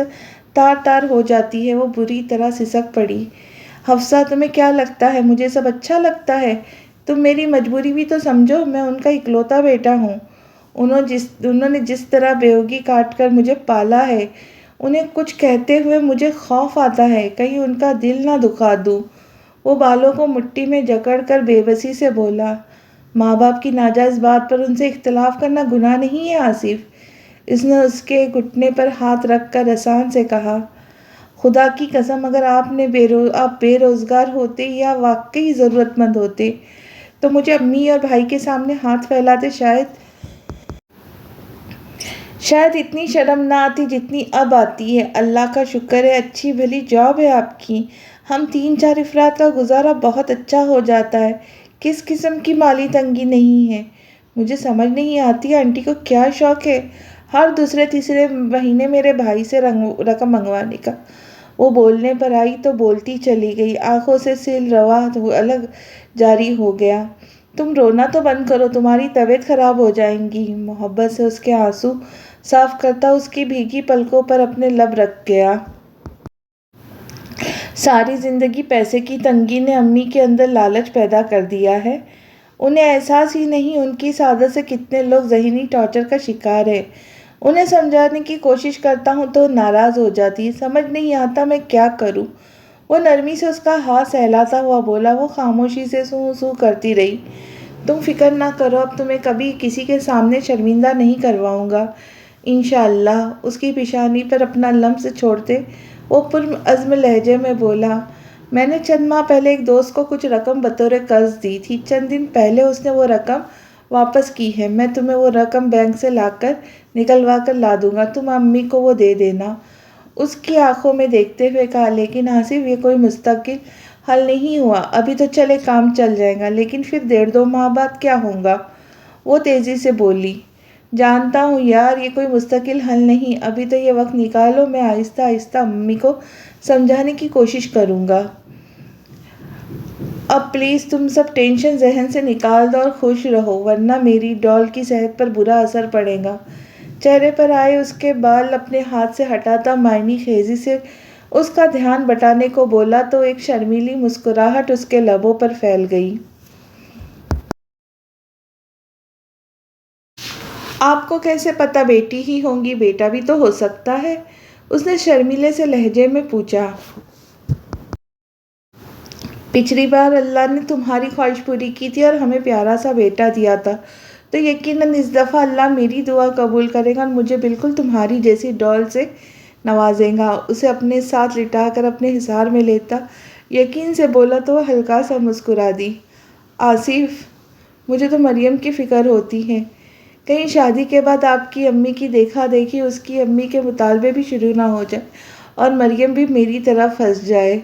تار تار ہو جاتی ہے۔ وہ بری طرح سسک پڑی۔ حفصہ تمہیں کیا لگتا ہے مجھے سب اچھا لگتا ہے؟ تم میری مجبوری بھی تو سمجھو، میں ان کا اکلوتا بیٹا ہوں، انہوں نے جس طرح بیہوگی کاٹ کر مجھے پالا ہے، انہیں کچھ کہتے ہوئے مجھے خوف آتا ہے کہیں ان کا دل نہ دکھا دوں۔ وہ بالوں کو مٹھی میں جکڑ کر بے بسی سے بولا، ماں باپ کی ناجائز بات پر ان سے اختلاف کرنا گناہ نہیں ہے آصف، اس نے اس کے گھٹنے پر ہاتھ رکھ کر احسان سے کہا، خدا کی قسم اگر آپ بے روزگار ہوتے یا واقعی ضرورت مند ہوتے تو مجھے امی اور بھائی کے سامنے ہاتھ پھیلاتے شاید اتنی شرم نہ آتی جتنی اب آتی ہے۔ اللہ کا شکر ہے، اچھی بھلی جاب ہے آپ کی، ہم 3-4 افراد کا گزارا بہت اچھا ہو جاتا ہے، کس قسم کی مالی تنگی نہیں ہے۔ مجھے سمجھ نہیں آتی آنٹی کو کیا شوق ہے ہر دوسرے تیسرے مہینے میرے بھائی سے رقم منگوانے کا۔ وہ بولنے پر آئی تو بولتی چلی گئی، آنکھوں سے سیل روا الگ جاری ہو گیا۔ تم رونا تو بند کرو، تمہاری طبیعت خراب ہو جائیں گی۔ محبت سے اس کے آنسو صاف کرتا اس کی بھیگی پلکوں پر اپنے لب رکھ گیا۔ ساری زندگی پیسے کی تنگی نے امی کے اندر لالچ پیدا کر دیا ہے، انہیں احساس ہی نہیں ان کی سعادت سے کتنے لوگ ذہنی ٹارچر کا شکار ہیں۔ انہیں سمجھانے کی کوشش کرتا ہوں تو ناراض ہو جاتی، سمجھ نہیں آتا میں کیا کروں۔ وہ نرمی سے اس کا ہاتھ سہلاتا ہوا بولا۔ وہ خاموشی سے سوں سوں کرتی رہی۔ تم فکر نہ کرو، اب تمہیں کبھی کسی کے سامنے شرمندہ نہیں کرواؤں گا انشاءاللہ۔ اس کی پیشانی پر اپنا لمس چھوڑتے وہ پرعزم لہجے میں بولا، میں نے چند ماہ پہلے ایک دوست کو کچھ رقم بطور قرض دی تھی، چند دن پہلے اس نے وہ رقم واپس کی ہے، میں تمہیں وہ رقم بینک سے نکلوا کر لا دوں گا، تم امی کو وہ دے دینا۔ اس کی آنکھوں میں دیکھتے ہوئے کہا، لیکن آصف یہ کوئی مستقل حل نہیں ہوا، ابھی تو چلے کام چل جائے گا، لیکن پھر 1.5-2 ماہ بعد کیا ہوگا؟ وہ تیزی سے بولی، جانتا ہوں یار یہ کوئی مستقل حل نہیں، ابھی تو یہ وقت نکالو، میں آہستہ آہستہ امی کو سمجھانے کی کوشش کروں گا۔ اب پلیز تم سب ٹینشن ذہن سے نکال دو اور خوش رہو، ورنہ میری ڈال کی صحت پر برا اثر پڑے گا۔ چہرے پر آئے اس کے بال اپنے ہاتھ سے ہٹاتا معنی خیزی سے اس کا دھیان بٹانے کو بولا تو ایک شرمیلی مسکراہٹ اس کے لبوں پر پھیل گئی۔ آپ کو کیسے پتا بیٹی ہی ہوں گی، بیٹا بھی تو ہو سکتا ہے؟ اس نے شرمیلے سے لہجے میں پوچھا۔ پچھلی بار اللہ نے تمہاری خواہش پوری کی تھی اور ہمیں پیارا سا بیٹا دیا تھا، تو یقیناً اس دفعہ اللہ میری دعا قبول کرے گا اور مجھے بالکل تمہاری جیسی ڈال سے نوازے گا۔ اسے اپنے ساتھ لٹا کر اپنے حصار میں لیتا یقین سے بولا تو وہ ہلکا سا مسکرا دی۔ آصف، مجھے تو مریم کی فکر ہوتی ہے، کہیں شادی کے بعد آپ کی امی کی دیکھا دیکھی اس کی امی کے مطالبے بھی شروع نہ ہو جائے اور مریم بھی میری طرح پھنس جائے۔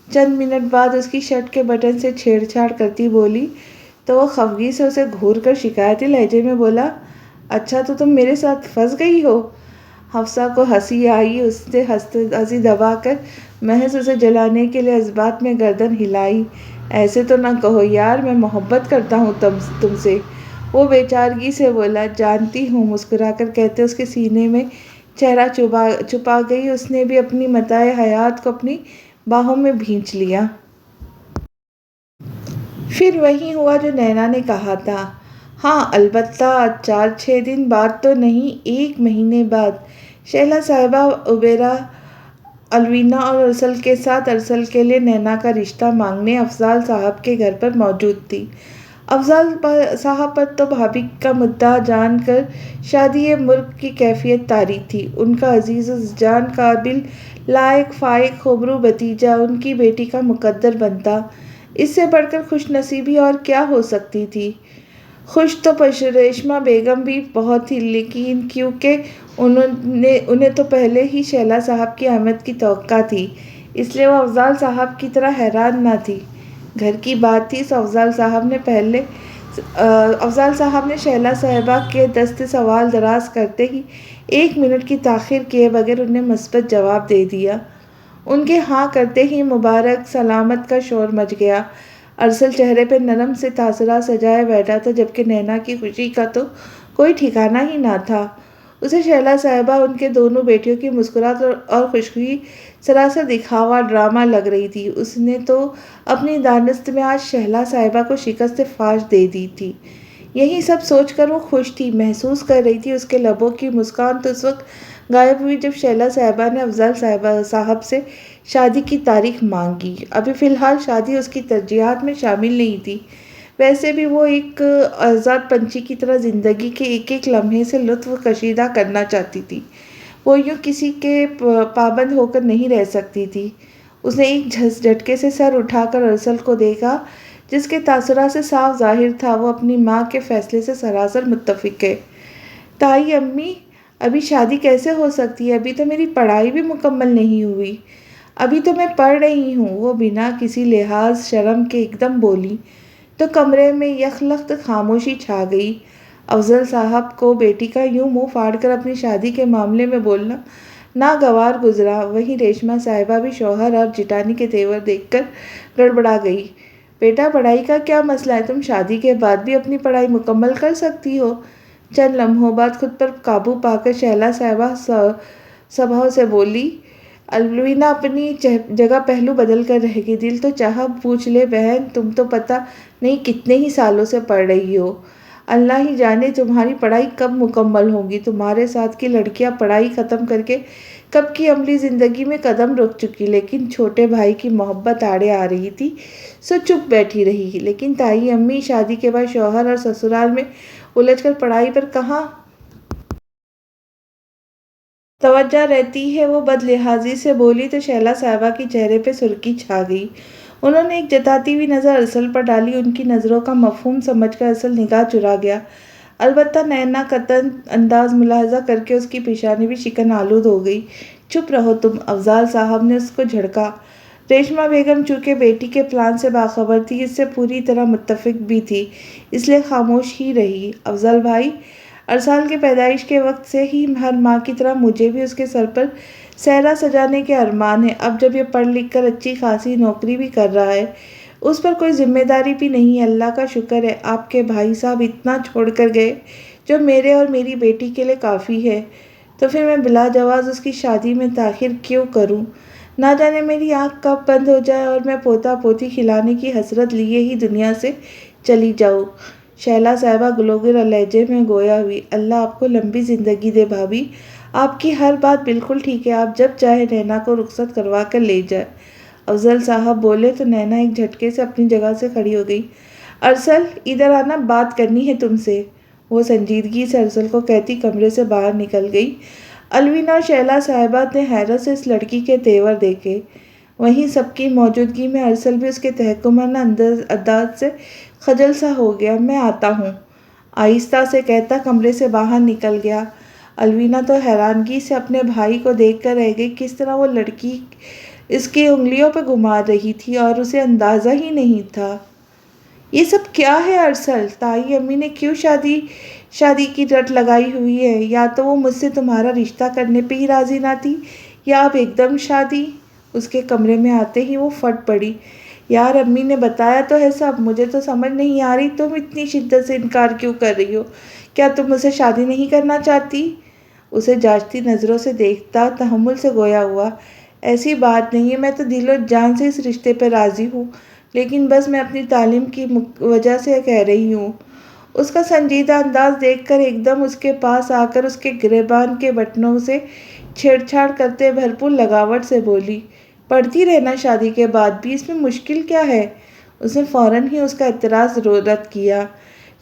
چند منٹ بعد اس کی شرٹ کے بٹن سے چھیڑ چھاڑ کرتی بولی تو وہ خفگی سے اسے گھور کر شکایتی لہجے میں بولا، اچھا تو تم میرے ساتھ پھنس گئی ہو؟ حفصہ کو ہنسی آئی، اس نے ہنسی دبا کر محض اسے جلانے کے لیے اثبات میں گردن ہلائی۔ ایسے تو نہ کہو یار، میں محبت کرتا ہوں تم سے، وہ بے چارگی سے بولا۔ جانتی ہوں، مسکرا کر کہتے اس کے سینے میں چہرہ چھپا گئی۔ اس نے بھی اپنی متاع حیات کو اپنی باہوں میں بھینچ لیا۔ پھر وہی ہوا جو نینا نے کہا تھا، ہاں البتہ 4-6 دن بعد تو نہیں، 1 مہینے بعد۔ شہلا صاحبہ عبیرہ الوینا اور ارسل کے ساتھ ارسل کے لیے نینا کا رشتہ مانگنے افضال صاحب کے گھر پر موجود تھی۔ افضال صاحب پر تو بھابھی کا مدعا جان کر شادی مرغ کی کیفیت طاری تھی۔ ان کا عزیز جان، قابل، لائق، فائق، خوبرو بھتیجا ان کی بیٹی کا مقدر بنتا۔ اس سے بڑھ کر خوش نصیبی اور کیا ہو سکتی تھی؟ خوش تو ریشمہ بیگم بھی بہت تھی، لیکن کیونکہ انہیں تو پہلے ہی شہلا صاحب کی آمد کی توقع تھی، اس لیے وہ افضال صاحب کی طرح حیران نہ تھی۔ گھر کی بات تھی سو افضال صاحب نے شہلا صاحبہ کے دست سوال دراز کرتے ہی 1 منٹ کی تاخیر کیے بغیر انہیں مثبت جواب دے دیا۔ ان کے ہاں کرتے ہی مبارک سلامت کا شور مچ گیا۔ ارسل چہرے پہ نرم سے تاثرات سجائے بیٹھا تھا، جبکہ نینا کی خوشی کا تو کوئی ٹھکانہ ہی نہ تھا۔ اسے شہلا صاحبہ، ان کے دونوں بیٹیوں کی مسکراہٹ اور خوشی سراسر دکھاوا، ڈرامہ لگ رہی تھی۔ اس نے تو اپنی دانست میں آج شہلا صاحبہ کو شکست فاش دے دی تھی۔ یہی سب سوچ کر وہ خوش تھی، محسوس کر رہی تھی۔ اس کے لبوں کی مسکان تو اس وقت غائب ہوئی جب شہلا صاحبہ نے افضال صاحب سے شادی کی تاریخ مانگی۔ ابھی فی الحال شادی اس کی ترجیحات میں شامل نہیں تھی۔ ویسے بھی وہ ایک آزاد پنچھی کی طرح زندگی کے ایک ایک لمحے سے لطف کشیدہ کرنا چاہتی تھی۔ وہ یوں کسی کے پابند ہو کر نہیں رہ سکتی تھی۔ اس نے ایک جھٹکے سے سر اٹھا کر ارسل کو دیکھا، جس کے تاثرات سے صاف ظاہر تھا وہ اپنی ماں کے فیصلے سے سراسر متفق ہے۔ تائی امی، ابھی شادی کیسے ہو سکتی ہے؟ ابھی تو میری پڑھائی بھی مکمل نہیں ہوئی۔ ابھی تو میں پڑھ رہی ہوں، وہ بنا کسی لحاظ شرم کے ایک دم بولی، تو کمرے میں یکلخت خاموشی چھا گئی۔ افضل صاحب کو بیٹی کا یوں منہ پھاڑ کر اپنی شادی کے معاملے میں بولنا ناگوار گزرا۔ وہیں ریشمہ صاحبہ بھی شوہر اور جٹانی کے تیور دیکھ کر گڑبڑا گئی۔ بیٹا، پڑھائی کا کیا مسئلہ ہے؟ تم شادی کے بعد بھی اپنی پڑھائی مکمل کر سکتی ہو۔ چند لمحوں بعد خود پر قابو پا کر شہلا صاحبہ صبح سے بولی۔ الوینا اپنی جگہ پہلو بدل کر رہ گئی۔ دل تو چاہا پوچھ لے بہن، تم تو پتہ نہیں کتنے ہی سالوں سے پڑھ رہی ہو۔ اللہ ہی جانے تمہاری پڑھائی کب مکمل ہوگی۔ تمہارے ساتھ کی لڑکیاں پڑھائی ختم کر کے کب کی عملی زندگی میں قدم رکھ چکی، لیکن چھوٹے بھائی کی محبت آڑے آ رہی تھی سو چپ بیٹھی رہی۔ لیکن تائی امی، شادی کے بعد شوہر اور سسرال میں الجھ کر پڑھائی پر کہاں توجہ رہتی ہے؟ وہ بد لحاظی سے بولی تو شہلا صاحبہ کے چہرے پہ سرخی چھا گئی۔ انہوں نے ایک جتاتی ہوئی نظر ارسل پر ڈالی۔ ان کی نظروں کا مفہوم سمجھ کر ارسل نگاہ چرا گیا، البتہ نینا قطعاً انداز ملاحظہ کر کے اس کی پیشانی بھی شکن آلود ہو گئی۔ چپ رہو تم، افضال صاحب نے اس کو جھڑکا۔ ریشمہ بیگم چونکہ بیٹی کے پلان سے باخبر تھی، اس سے پوری طرح متفق بھی تھی، اس لیے خاموش ہی رہی۔ افضل بھائی، ارسال کے پیدائش کے وقت سے ہی ہر ماں کی طرح مجھے بھی اس کے سر پر صحرا سجانے کے ارمان ہیں۔ اب جب یہ پڑھ لکھ کر اچھی خاصی نوکری بھی کر رہا ہے، اس پر کوئی ذمہ داری بھی نہیں ہے۔ اللہ کا شکر ہے آپ کے بھائی صاحب اتنا چھوڑ کر گئے جو میرے اور میری بیٹی کے لیے کافی ہے، تو پھر میں بلا جواز اس کی شادی میں تاخیر کیوں کروں؟ نہ جانے میری آنکھ کب بند ہو جائے اور میں پوتا پوتی کھلانے کی حسرت لیے ہی دنیا سے چلی جاؤں۔ شہلا صاحبہ گلوگر لہجے میں گویا ہوئی۔ اللہ آپ کو لمبی زندگی دے بھابھی، آپ کی ہر بات بالکل ٹھیک ہے، آپ جب چاہے نینا کو رخصت کروا کر لے جائیں۔ افضل صاحب بولے تو نینا ایک جھٹکے سے اپنی جگہ سے کھڑی ہو گئی۔ ارسل، ادھر آنا، بات کرنی ہے تم سے، وہ سنجیدگی سے ارسل کو کہتی کمرے سے باہر نکل گئی۔ الوینا اور شہلا صاحبہ نے حیرت سے اس لڑکی کے تیور دیکھے۔ وہیں سب کی موجودگی میں ارسل بھی اس کے تحکمانہ انداز سے خجل سا ہو گیا۔ میں آتا ہوں، آہستہ سے کہتا کمرے سے باہر نکل گیا۔ الوینا تو حیرانگی سے اپنے بھائی کو دیکھ کر رہ گئی، کس طرح وہ لڑکی اس کی انگلیوں پہ گھما رہی تھی اور اسے اندازہ ہی نہیں تھا۔ یہ سب کیا ہے ارسل؟ تائی امی نے کیوں شادی کی رٹ لگائی ہوئی ہے؟ یا تو وہ مجھ سے تمہارا رشتہ کرنے پہ ہی راضی نہ تھی، یا اب ایک دم شادی۔ اس کے کمرے میں آتے ہی وہ پھٹ پڑی۔ یار، امی نے بتایا تو ہے سب، مجھے تو سمجھ نہیں آ رہی تم اتنی شدت سے انکار کیوں کر رہی ہو؟ کیا تم مجھ سے شادی نہیں کرنا چاہتی؟ اسے جانچتی نظروں سے دیکھتا تحمل سے گویا ہوا، ایسی بات نہیں ہے، میں تو دل و جان سے اس رشتے پہ راضی ہوں، لیکن بس میں اپنی تعلیم کی وجہ سے کہہ رہی ہوں۔ اس کا سنجیدہ انداز دیکھ کر ایک دم اس کے پاس آ کر اس کے گریبان کے بٹنوں سے چھیڑ چھاڑ کرتے بھرپور لگاوٹ سے بولی، پڑھتی رہنا شادی کے بعد بھی، اس میں مشکل کیا ہے؟ اس نے فوراً ہی اس کا اعتراض رد کیا۔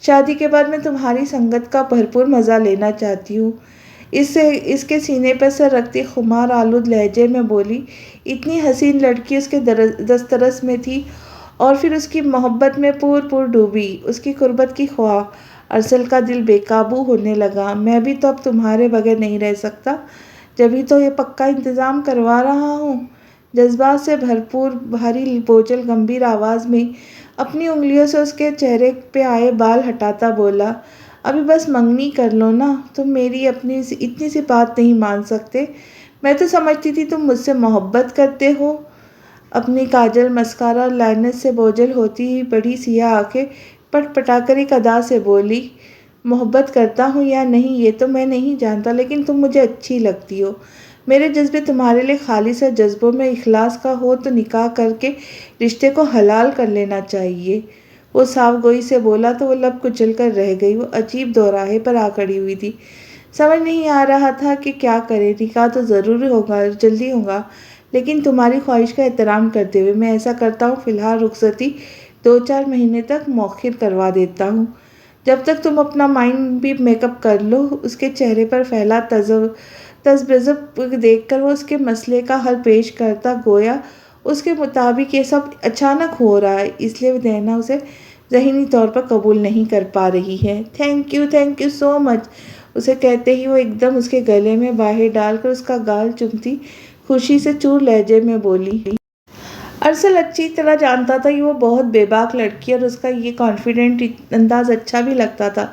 شادی کے بعد میں تمہاری سنگت کا بھرپور مزہ لینا چاہتی ہوں، اس کے سینے پر سر رکھتی خمار آلود لہجے میں بولی۔ اتنی حسین لڑکی اس کے دسترس میں تھی اور پھر اس کی محبت میں پور ڈوبی، اس کی قربت کی خواہ۔ ارسل کا دل بے قابو ہونے لگا۔ میں بھی تو اب تمہارے بغیر نہیں رہ سکتا، جبھی تو یہ پکا انتظام کروا رہا ہوں۔ جذبات سے بھرپور بھاری بوجھل گمبھیر آواز میں اپنی انگلیوں سے اس کے چہرے پہ آئے بال ہٹاتا بولا، ابھی بس منگنی کر لو نا، تم میری اپنی اتنی سی بات نہیں مان سکتے؟ میں تو سمجھتی تھی تم مجھ سے محبت کرتے ہو۔ اپنی کاجل، مسکارا اور لائنر سے بوجھل ہوتی ہی بڑی سیاہ آنکھیں پٹ پٹا کر ایک ادا سے بولی، محبت کرتا ہوں یا نہیں یہ تو میں نہیں جانتا، لیکن تم مجھے اچھی لگتی ہو۔ میرے جذبے تمہارے لیے خالص ہے، جذبوں میں اخلاص کا ہو تو نکاح کر کے رشتے کو حلال کر لینا چاہیے۔ وہ صاف گوئی سے بولا تو وہ لب کچل کر رہ گئی۔ وہ عجیب دوراہے پر آ کھڑی ہوئی تھی، سمجھ نہیں آ رہا تھا کہ کیا کرے۔ نکاح تو ضرور ہوگا، جلدی ہوگا، لیکن تمہاری خواہش کا احترام کرتے ہوئے میں ایسا کرتا ہوں فی الحال رخصتی 2-4 مہینے تک مؤخر کروا دیتا ہوں، جب تک تم اپنا مائنڈ بھی میک اپ کر لو۔ اس کے چہرے پر پھیلا تذبذب دیکھ کر وہ اس کے مسئلے کا حل پیش کرتا، گویا اس کے مطابق یہ سب اچانک ہو رہا ہے، اس لیے نینا اسے ذہنی طور پر قبول نہیں کر پا رہی ہے۔ تھینک یو سو مچ، اسے کہتے ہی وہ ایک دم اس کے گلے میں باہیں ڈال کر اس کا گال چومتی خوشی سے چور لہجے میں بولی۔ ارسل اچھی طرح جانتا تھا کہ وہ بہت بے باک لڑکی ہے اور اس کا یہ کانفیڈنٹ انداز اچھا بھی لگتا تھا،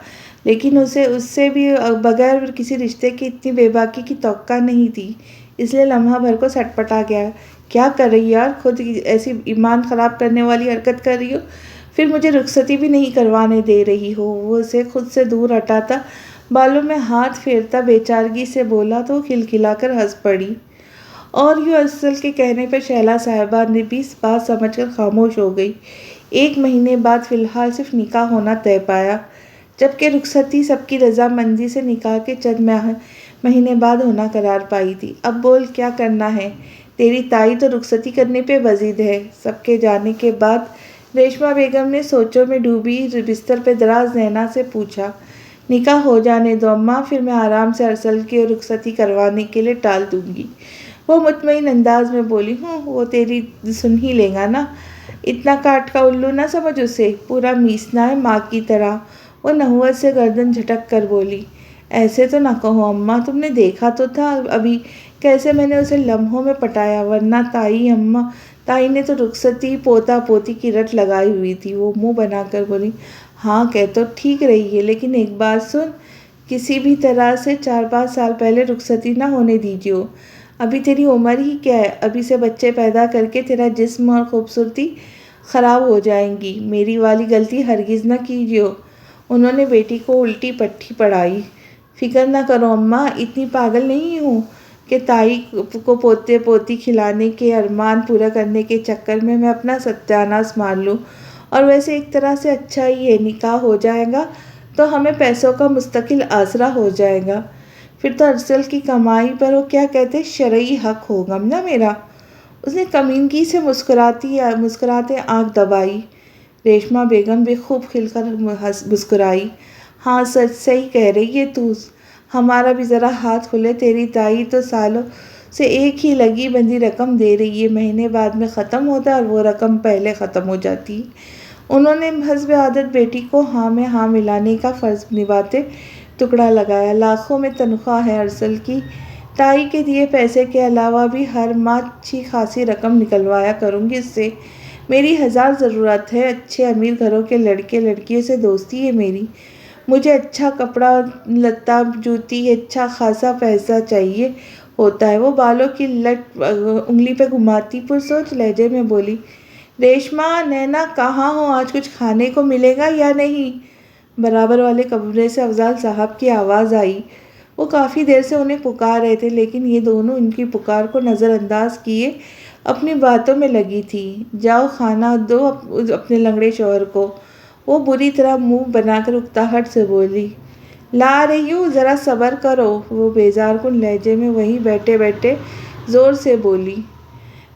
لیکن اسے اس سے بھی بغیر کسی رشتے کی اتنی بے باکی کی توقع نہیں تھی، اس لیے لمحہ بھر کو سٹپٹا گیا۔ کیا کر رہی یار، خود ایسی ایمان خراب کرنے والی حرکت کر رہی ہو، پھر مجھے رخصتی بھی نہیں کروانے دے رہی ہو۔ وہ اسے خود سے دور ہٹاتا، بالوں میں ہاتھ پھیرتا بے چارگی سے بولا تو وہ کھلکھلا کر ہنس پڑی۔ اور یوں ارسل کے کہنے پر شہلا صاحبہ نے بھی بات سمجھ کر خاموش ہو گئی۔ 1 مہینے بعد فی الحال صرف نکاح ہونا طے پایا، جبکہ رخصتی سب کی رضامندی سے نکاح کے چند مہینے بعد ہونا قرار پائی تھی۔ اب بول کیا کرنا ہے، تیری تائی تو رخصتی کرنے پہ بضد ہے۔ سب کے جانے کے بعد ریشمہ بیگم نے سوچوں میں ڈوبی بستر پہ دراز نینا سے پوچھا، نکاح ہو جانے دو اماں، پھر میں آرام سے ارسل کی رخصتی کروانے کے لیے ٹال دوں گی۔ وہ مطمئن انداز میں بولی، وہ تیری سن ہی لے گا نا، اتنا کاٹ کا الو نہ سمجھ اسے، پورا میسنا ہے ماں کی طرح۔ وہ نحوست سے گردن جھٹک کر بولی، ایسے تو نہ کہو اماں، تم نے دیکھا تو تھا ابھی کیسے میں نے اسے لمحوں میں پٹایا، ورنہ تائی نے تو رخصتی پوتا پوتی کی رٹ لگائی ہوئی تھی۔ وہ منہ بنا کر بولی، ہاں کہہ تو ٹھیک رہی ہے، لیکن ایک بات سن، کسی بھی طرح سے 4-5 سال پہلے رخصتی نہ ہونے دیجیے۔ ابھی تیری عمر ہی کیا ہے، ابھی سے بچے پیدا کر کے تیرا جسم اور خوبصورتی خراب ہو جائیں گی۔ میری والی غلطی ہرگز نہ کیجیے۔ انہوں نے بیٹی کو الٹی پٹھی پڑھائی۔ فکر نہ کرو اماں، اتنی پاگل نہیں ہوں کہ تائی کو پوتے پوتی کھلانے کے ارمان پورا کرنے کے چکر میں اپنا ستیاناش مار لوں۔ اور ویسے ایک طرح سے اچھا ہی ہے، نکاح ہو جائے گا تو ہمیں پیسوں کا مستقل آسرا ہو جائے گا، پھر تو ارسل کی کمائی پر وہ کیا کہتے شرعی حق ہوگا نا میرا۔ اس نے کمینگی سے مسکراتے آنکھ دبائی۔ ریشمہ بیگم بھی خوب کھل کر مسکرائی۔ ہاں سچ صحیح کہہ رہی ہے تو، ہمارا بھی ذرا ہاتھ کھلے، تیری تائی تو سالوں سے ایک ہی لگی بندھی رقم دے رہی ہے، مہینے بعد میں ختم ہوتا اور وہ رقم پہلے ختم ہو جاتی۔ انہوں نے حسب عادت بیٹی کو ہاں میں ہاں ملانے کا فرض نبھاتے ٹکڑا لگایا۔ لاکھوں میں تنخواہ ہے ارسل کی، تائی کے دیے پیسے کے علاوہ بھی ہر ماہ اچھی خاصی رقم نکلوایا کروں گی اس سے، میری 1000 ضرورت ہے، اچھے امیر گھروں کے لڑکے لڑکیوں سے دوستی ہے میری، مجھے اچھا کپڑا لتا جوتی اچھا خاصا پیسہ چاہیے ہوتا ہے۔ وہ بالوں کی لٹ انگلی پہ گھماتی پرسوچ لہجے میں بولی، ریشمہ نینا کہاں ہو، آج کچھ کھانے کو ملے گا یا نہیں؟ برابر والے کمرے سے افضال صاحب کی آواز آئی۔ وہ کافی دیر سے انہیں پکار رہے تھے، لیکن یہ دونوں ان کی پکار کو نظر انداز کیے اپنی باتوں میں لگی تھی۔ جاؤ کھانا دو اپنے لنگڑے شوہر کو، وہ بری طرح منہ بنا کر اکتاہٹ سے بولی۔ لا رہی ہوں، ذرا صبر کرو، وہ بیزار کن لہجے میں وہیں بیٹھے بیٹھے زور سے بولی۔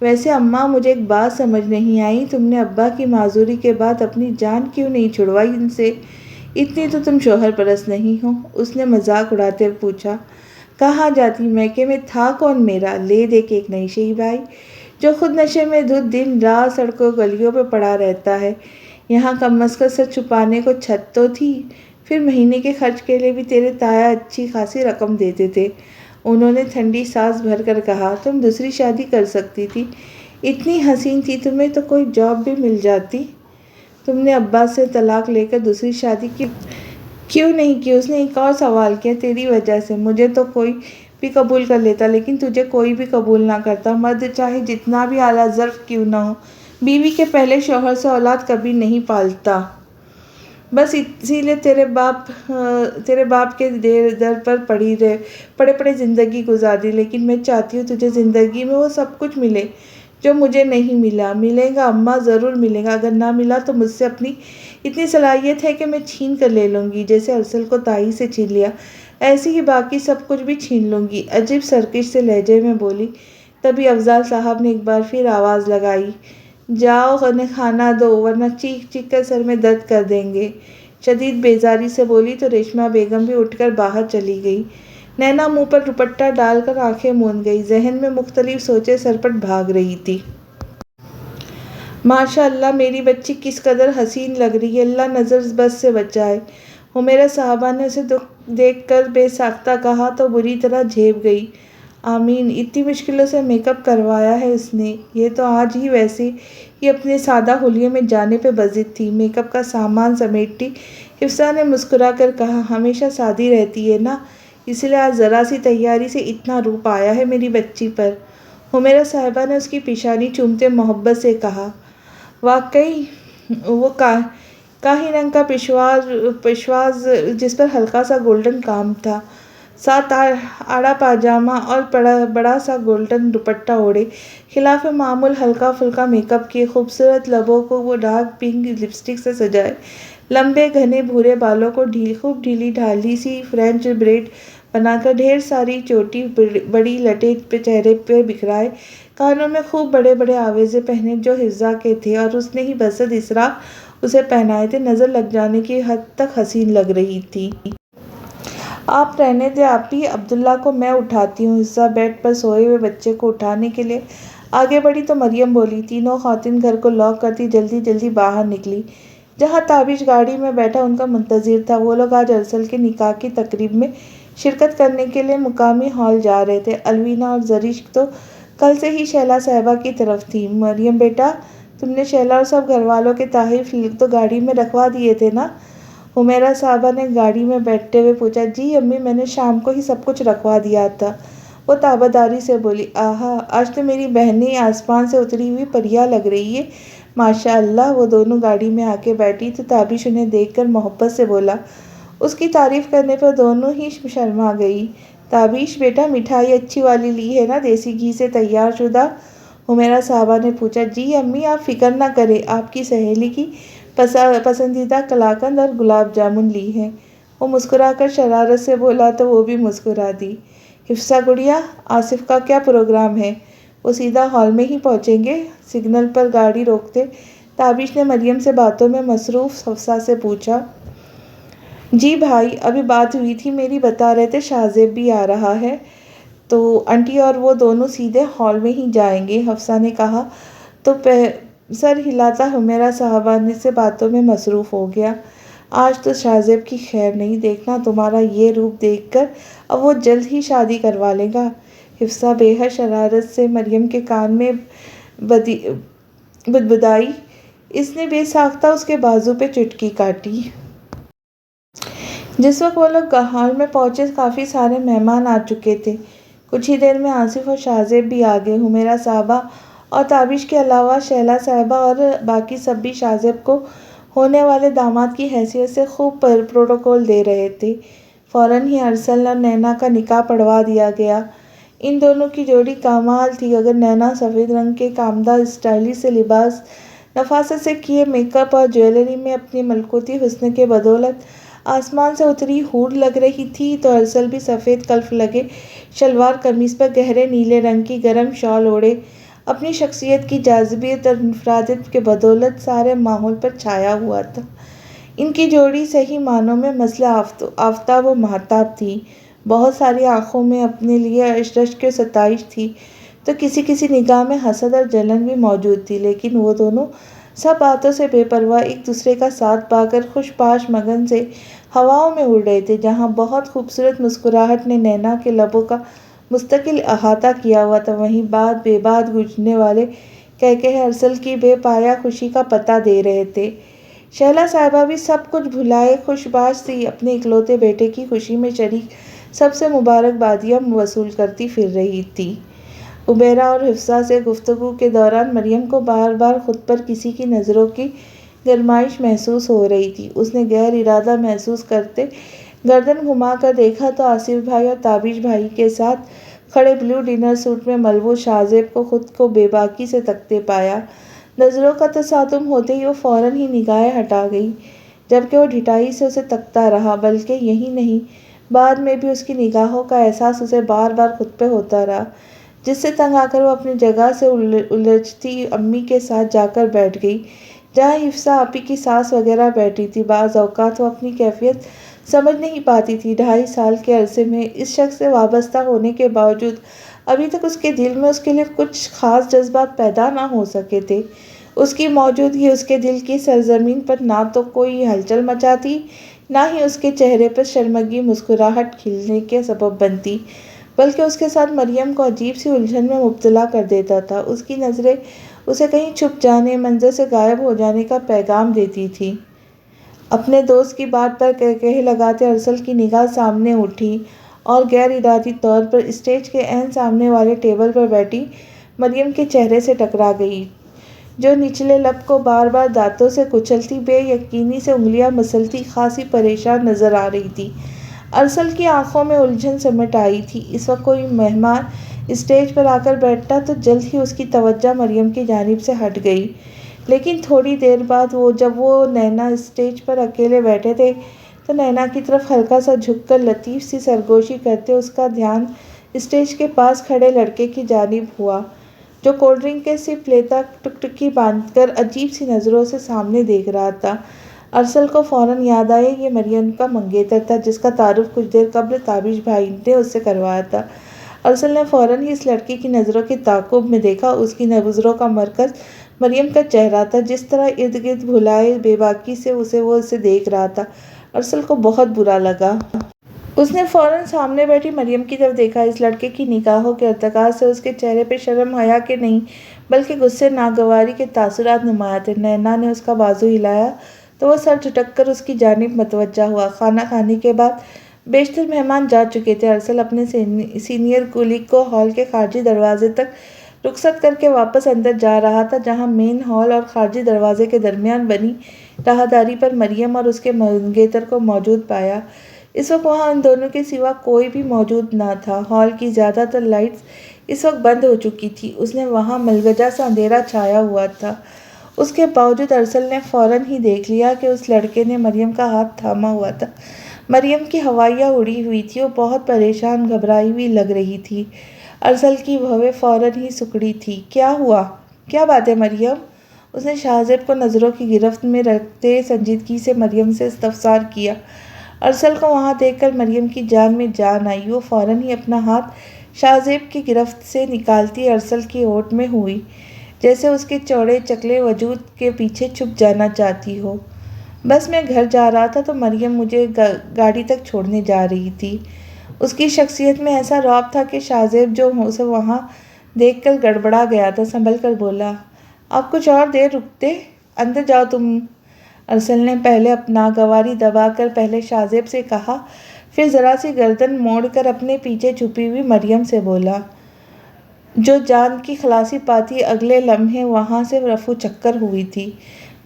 ویسے اماں مجھے ایک بات سمجھ نہیں آئی، تم نے ابا کی معذوری کے بعد اپنی جان کیوں نہیں چھڑوائی ان سے؟ اتنی تو تم شوہر پرست نہیں ہو، اس نے مذاق اڑاتے پوچھا۔ کہاں جاتی، میکے میں تھا کون میرا، لے دے کے ایک نشئی بھائی جو خود نشے میں دھت دن رات سڑکوں گلیوں پہ پڑا رہتا ہے، یہاں کم از کم سر چھپانے کو چھت تو تھی، پھر مہینے کے خرچ کے لیے بھی تیرے تایا اچھی خاصی رقم دیتے تھے۔ انہوں نے ٹھنڈی سانس بھر کر کہا، تم دوسری شادی کر سکتی تھی، اتنی حسین تھی تمہیں تو کوئی جاب بھی مل جاتی۔ تم نے ابا سے طلاق لے کر دوسری شادی کیوں نہیں کی؟ اس نے ایک اور سوال کیا۔ تیری وجہ سے، مجھے تو کوئی بھی قبول کر لیتا لیکن تجھے کوئی بھی قبول نہ کرتا، مرد چاہے جتنا بھی اعلیٰ ظرف کیوں نہ ہو، بیوی کے پہلے شوہر سے اولاد کبھی نہیں پالتا۔ بس اسی لیے تیرے باپ کے در پر پڑے زندگی گزار دی، لیکن میں چاہتی ہوں تجھے زندگی میں وہ سب کچھ ملے جو مجھے نہیں ملا۔ ملے گا اماں، ضرور ملے گا، اگر نہ ملا تو مجھ سے اپنی اتنی صلاحیت ہے کہ میں چھین کر لے لوں گی، جیسے ارسل کو تائی سے چھین لیا ایسے ہی باقی سب کچھ بھی چھین لوں گی، عجیب سرکش سے لہجے میں بولی۔ تبھی افضال صاحب نے ایک بار پھر آواز لگائی، جاؤ انہیں کھانا دو ورنہ چیخ چیخ کر سر میں درد کر دیں گے، شدید بیزاری سے بولی تو ریشمہ بیگم بھی اٹھ کر باہر چلی گئی۔ نینا منہ پر دوپٹہ ڈال کر آنکھیں موند گئی، ذہن میں مختلف سوچیں سرپٹ بھاگ رہی تھی۔ ماشاء اللہ میری بچی کس قدر حسین لگ رہی ہے، اللہ نظر بد سے بچائے۔ حمیرہ صاحبہ نے اسے دیکھ کر بے ساختہ کہا تو بری طرح جھیپ گئی۔ آمین، اتنی مشکلوں سے میک اپ کروایا ہے اس نے، یہ تو آج ہی ویسے ہی اپنے سادہ حلیے میں جانے پہ بضد تھی۔ میک اپ کا سامان سمیٹتی حفصہ نے مسکرا کر کہا، ہمیشہ سادی رہتی ہے نا، اس لیے آج ذرا سی تیاری سے اتنا روپ آیا ہے میری بچی پر۔ حمیرہ صاحبہ نے اس کی پیشانی چومتے محبت سے کہا۔ واقعی وہ کاہی رنگ کا پشواز جس پر ہلکا سا گولڈن کام تھا، ساتھ آڑا پاجامہ اور بڑا سا گولڈن دوپٹہ اوڑھے، خلاف معمول ہلکا پھلکا میک اپ کیے، خوبصورت لبوں کو وہ ڈارک پنک لپسٹک سے سجائے، لمبے گھنے بھورے بالوں کو خوب ڈھیلی ڈھالی سی فرینچ بریڈ بنا کر ڈھیر ساری چھوٹی بڑی لٹیں چہرے پہ بکھرائے، کانوں میں خوب بڑے بڑے آویزے پہنے جو حفصہ کے تھے اور اس نے ہی بسد اسرا اسے پہنائے تھے، نظر لگ جانے کی حد تک حسین لگ رہی تھی۔ آپ رہنے دیں آپی، عبداللہ کو میں اٹھاتی ہوں۔ حفصہ بیڈ پر سوئے ہوئے بچے کو اٹھانے کے لیے آگے بڑھی تو مریم بولی۔ تینوں خواتین گھر کو لاک کرتی جلدی جلدی باہر نکلی۔ جہاں تابش گاڑی میں بیٹھا ان کا منتظر تھا، وہ لوگ آج ارسل کے نکاح کی تقریب میں شرکت کرنے کے لیے مقامی ہال جا رہے تھے۔ الوینا اور زرش تو کل سے ہی شیلا صاحبہ کی طرف تھیں۔ مریم بیٹا، تم نے شیلا اور سب گھر والوں کے تحائف تو گاڑی میں رکھوا دیے تھے نا؟ حمیرہ صاحبہ نے گاڑی میں بیٹھتے ہوئے پوچھا۔ جی امی، میں نے شام کو ہی سب کچھ رکھوا دیا تھا، وہ تابعداری سے بولی۔ آہا، آج تو میری بہنیں آسمان سے اتری ہوئی پریاں لگ رہی ہیں، ماشاء اللہ۔ وہ دونوں گاڑی میں آ کے بیٹھی تو تابش انہیں دیکھ کر محبت سے بولا۔ اس کی تعریف کرنے پر دونوں ہی شرما گئی۔ تابش بیٹا، مٹھائی اچھی والی لی ہے نا، دیسی گھی سے تیار شدہ؟ حمیرہ صاحبہ نے پوچھا۔ جی امی، آپ فکر نہ کریں، آپ کی سہیلی کی پسندیدہ قلاقند اور گلاب جامن لی ہیں۔ وہ مسکرا کر شرارت سے بولا تو وہ بھی مسکرا دی۔ حفصہ گڑیا، آصف کا کیا پروگرام ہے؟ وہ سیدھا ہال میں ہی پہنچیں گے؟ سگنل پر گاڑی روکتے تابش نے مریم سے باتوں میں مصروف حفصہ سے پوچھا۔ جی بھائی، ابھی بات ہوئی تھی میری، بتا رہے تھے شاہ زیب بھی آ رہا ہے تو آنٹی اور وہ دونوں سیدھے ہال میں ہی جائیں گے، حفصہ نے کہا تو سر ہلاتا حمیرہ صاحبہ سے باتوں میں مصروف ہو گیا۔ آج تو شاہ زیب کی خیر نہیں، دیکھنا تمہارا یہ روپ دیکھ کر اب وہ جلد ہی شادی کروا لے گا۔ حفصہ بے حد شرارت سے مریم کے کان میں بدبدائی، اس نے بے ساختہ اس کے بازو پہ چٹکی کاٹی۔ جس وقت وہ لوگ ہال میں پہنچے کافی سارے مہمان آ چکے تھے۔ کچھ ہی دیر میں آصف اور شاہ زیب بھی آ گئے۔ حمیرہ صاحبہ اور تابش کے علاوہ شیلا صاحبہ اور باقی سب بھی شاہ زیب کو ہونے والے داماد کی حیثیت سے خوب پروٹوکول دے رہے تھے۔ فوراً ہی ارسل اور نینا کا نکاح پڑھوا دیا گیا۔ ان دونوں کی جوڑی کمال تھی۔ اگر نینا سفید رنگ کے کامدہ اسٹائلش سے لباس، نفاست سے کیے میک اپ اور جویلری میں اپنی ملکوتی حسن کے بدولت آسمان سے اتری حور لگ رہی تھی تو ارسل بھی سفید کلف لگے شلوار قمیص پر گہرے نیلے رنگ کی گرم شال اوڑھے اپنی شخصیت کی جاذبیت اور انفرادیت کے بدولت سارے ماحول پر چھایا ہوا تھا۔ ان کی جوڑی صحیح معنوں میں مثل آفتاب و مہتاب تھی۔ بہت ساری آنکھوں میں اپنے لیے رشک و ستائش تھی تو کسی نگاہ میں حسد اور جلن بھی موجود تھی، لیکن وہ دونوں سب باتوں سے بے پرواہ ایک دوسرے کا ساتھ پا کر خوش باش مگن سے ہواؤں میں اڑ رہے تھے۔ جہاں بہت خوبصورت مسکراہٹ نے نینا کے لبوں کا مستقل احاطہ کیا ہوا تھا، وہیں بے بات گونجنے والے قہقہے ارسل کی بے پایہ خوشی کا پتہ دے رہے تھے۔ شیلا صاحبہ بھی سب کچھ بھلائے خوش باش سی اپنے اکلوتے بیٹے کی خوشی میں شریک سب سے مبارکبادیاں وصول کرتی پھر رہی تھی۔ حمیرہ اور حفصہ سے گفتگو کے دوران مریم کو بار بار خود پر کسی کی نظروں کی گرمائش محسوس ہو رہی تھی۔ اس نے غیر ارادہ محسوس کرتے گردن گھما کر دیکھا تو آصف بھائی اور تابش بھائی کے ساتھ کھڑے بلیو ڈنر سوٹ میں ملبوس شاہ زیب کو خود کو بے باکی سے تکتے پایا۔ نظروں کا تصادم ہوتے ہی وہ فوراً ہی نگاہیں ہٹا گئی، جبکہ وہ ڈھٹائی سے اسے تکتا رہا، بلکہ یہی نہیں بعد میں بھی اس کی نگاہوں کا احساس اسے بار بار خود پہ ہوتا رہا۔ جس سے تنگ آ کر وہ اپنی جگہ سے الجھتی امی کے ساتھ جا کر بیٹھ گئی جہاں حفصہ آپی کی ساس وغیرہ بیٹھی تھی۔ بعض اوقات وہ اپنی کیفیت سمجھ نہیں پاتی تھی۔ 2.5 سال کے عرصے میں اس شخص سے وابستہ ہونے کے باوجود ابھی تک اس کے دل میں اس کے لیے کچھ خاص جذبات پیدا نہ ہو سکے تھے۔ اس کی موجودگی اس کے دل کی سرزمین پر نہ تو کوئی ہلچل مچاتی، نہ ہی اس کے چہرے پر شرمگی مسکراہٹ کھلنے کے سبب بنتی، بلکہ اس کے ساتھ مریم کو عجیب سی الجھن میں مبتلا کر دیتا تھا۔ اس کی نظریں اسے کہیں چھپ جانے، منظر سے غائب ہو جانے کا پیغام دیتی تھیں۔ اپنے دوست کی بات پر قہقہے لگاتے ارسل کی نگاہ سامنے اٹھی اور غیر ارادی طور پر اسٹیج کے عین سامنے والے ٹیبل پر بیٹھی مریم کے چہرے سے ٹکرا گئی، جو نچلے لب کو بار بار دانتوں سے کچلتی، بے یقینی سے انگلیاں مسلتی خاصی پریشان نظر آ رہی تھی۔ ارسل کی آنکھوں میں الجھن سمٹ آئی تھی۔ اس وقت کوئی مہمان اسٹیج پر آ کر بیٹھتا تو جلد ہی اس کی توجہ مریم کی جانب سے ہٹ گئی، لیکن تھوڑی دیر بعد جب وہ نینا اسٹیج پر اکیلے بیٹھے تھے تو نینا کی طرف ہلکا سا جھک کر لطیف سی سرگوشی کرتے اس کا دھیان اسٹیج کے پاس کھڑے لڑکے کی جانب ہوا، جو کولڈ ڈرنک کے سپ لیتا ٹکٹکی باندھ کر عجیب سی نظروں سے سامنے دیکھ رہا تھا۔ ارسل کو فوراً یاد آیا یہ مریم کا منگیتر تھا، جس کا تعارف کچھ دیر قبل تابش بھائی نے اس سے کروایا تھا۔ ارسل نے فوراً ہی اس لڑکے کی نظروں کے تعاقب میں دیکھا۔ اس کی نظروں کا مرکز مریم کا چہرہ تھا، جس طرح ارد گرد بھلائے بے باکی سے وہ اسے دیکھ رہا تھا۔ ارسل کو بہت برا لگا۔ اس نے فوراً سامنے بیٹھی مریم کی طرف دیکھا۔ اس لڑکے کی نگاہوں کے ارتکاز سے اس کے چہرے پہ شرم حیا کے نہیں بلکہ غصے ناگواری کے تاثرات نمایاں تھے۔ نینا نے اس کا بازو ہلایا تو وہ سر جھٹک کر اس کی جانب متوجہ ہوا۔ کھانا کھانے کے بعد بیشتر مہمان جا چکے تھے۔ ارسل اپنے سینئر کولیگ کو ہال کے خارجی دروازے تک رخصت کر کے واپس اندر جا رہا تھا، جہاں مین ہال اور خارجی دروازے کے درمیان بنی راہداری پر مریم اور اس کے منگیتر کو موجود پایا۔ اس وقت وہاں ان دونوں کے سوا کوئی بھی موجود نہ تھا۔ ہال کی زیادہ تر لائٹس اس وقت بند ہو چکی تھیں۔ اس نے وہاں ملگجا سا اندھیرا چھایا ہوا تھا۔ اس کے باوجود ارسل نے فوراً ہی دیکھ لیا کہ اس لڑکے نے مریم کا ہاتھ تھاما ہوا تھا۔ مریم کی ہوائیاں اڑی ہوئی تھیں، وہ بہت پریشان گھبرائی ہوئی لگ رہی تھی۔ ارسل کی بھویں فوراً ہی سکڑی تھیں۔ کیا ہوا؟ کیا بات ہے مریم؟ اس نے شاہزیب کو نظروں کی گرفت میں رکھتے سنجیدگی سے مریم سے استفسار کیا۔ ارسل کو وہاں دیکھ کر مریم کی جان میں جان آئی۔ وہ فوراً ہی اپنا ہاتھ شاہزیب کی گرفت سے نکالتی ارسل کی اوٹ میں ہوئی، جیسے اس کے چوڑے چکلے وجود کے پیچھے چھپ جانا چاہتی ہو۔ بس میں گھر جا رہا تھا تو مریم مجھے گاڑی تک چھوڑنے جا رہی تھی۔ اس کی شخصیت میں ایسا رعب تھا کہ شاہزیب جو اسے وہاں دیکھ کر گڑبڑا گیا تھا، سنبھل کر بولا، آپ کچھ اور دیر رکتے؟ اندر جاؤ تم۔ ارسل نے پہلے ناگواری دبا کر پہلے شاہزیب سے کہا، پھر ذرا سی گردن موڑ کر اپنے پیچھے چھپی ہوئی مریم سے بولا، جو جان کی خلاصی پاتی اگلے لمحے وہاں سے رفو چکر ہوئی تھی۔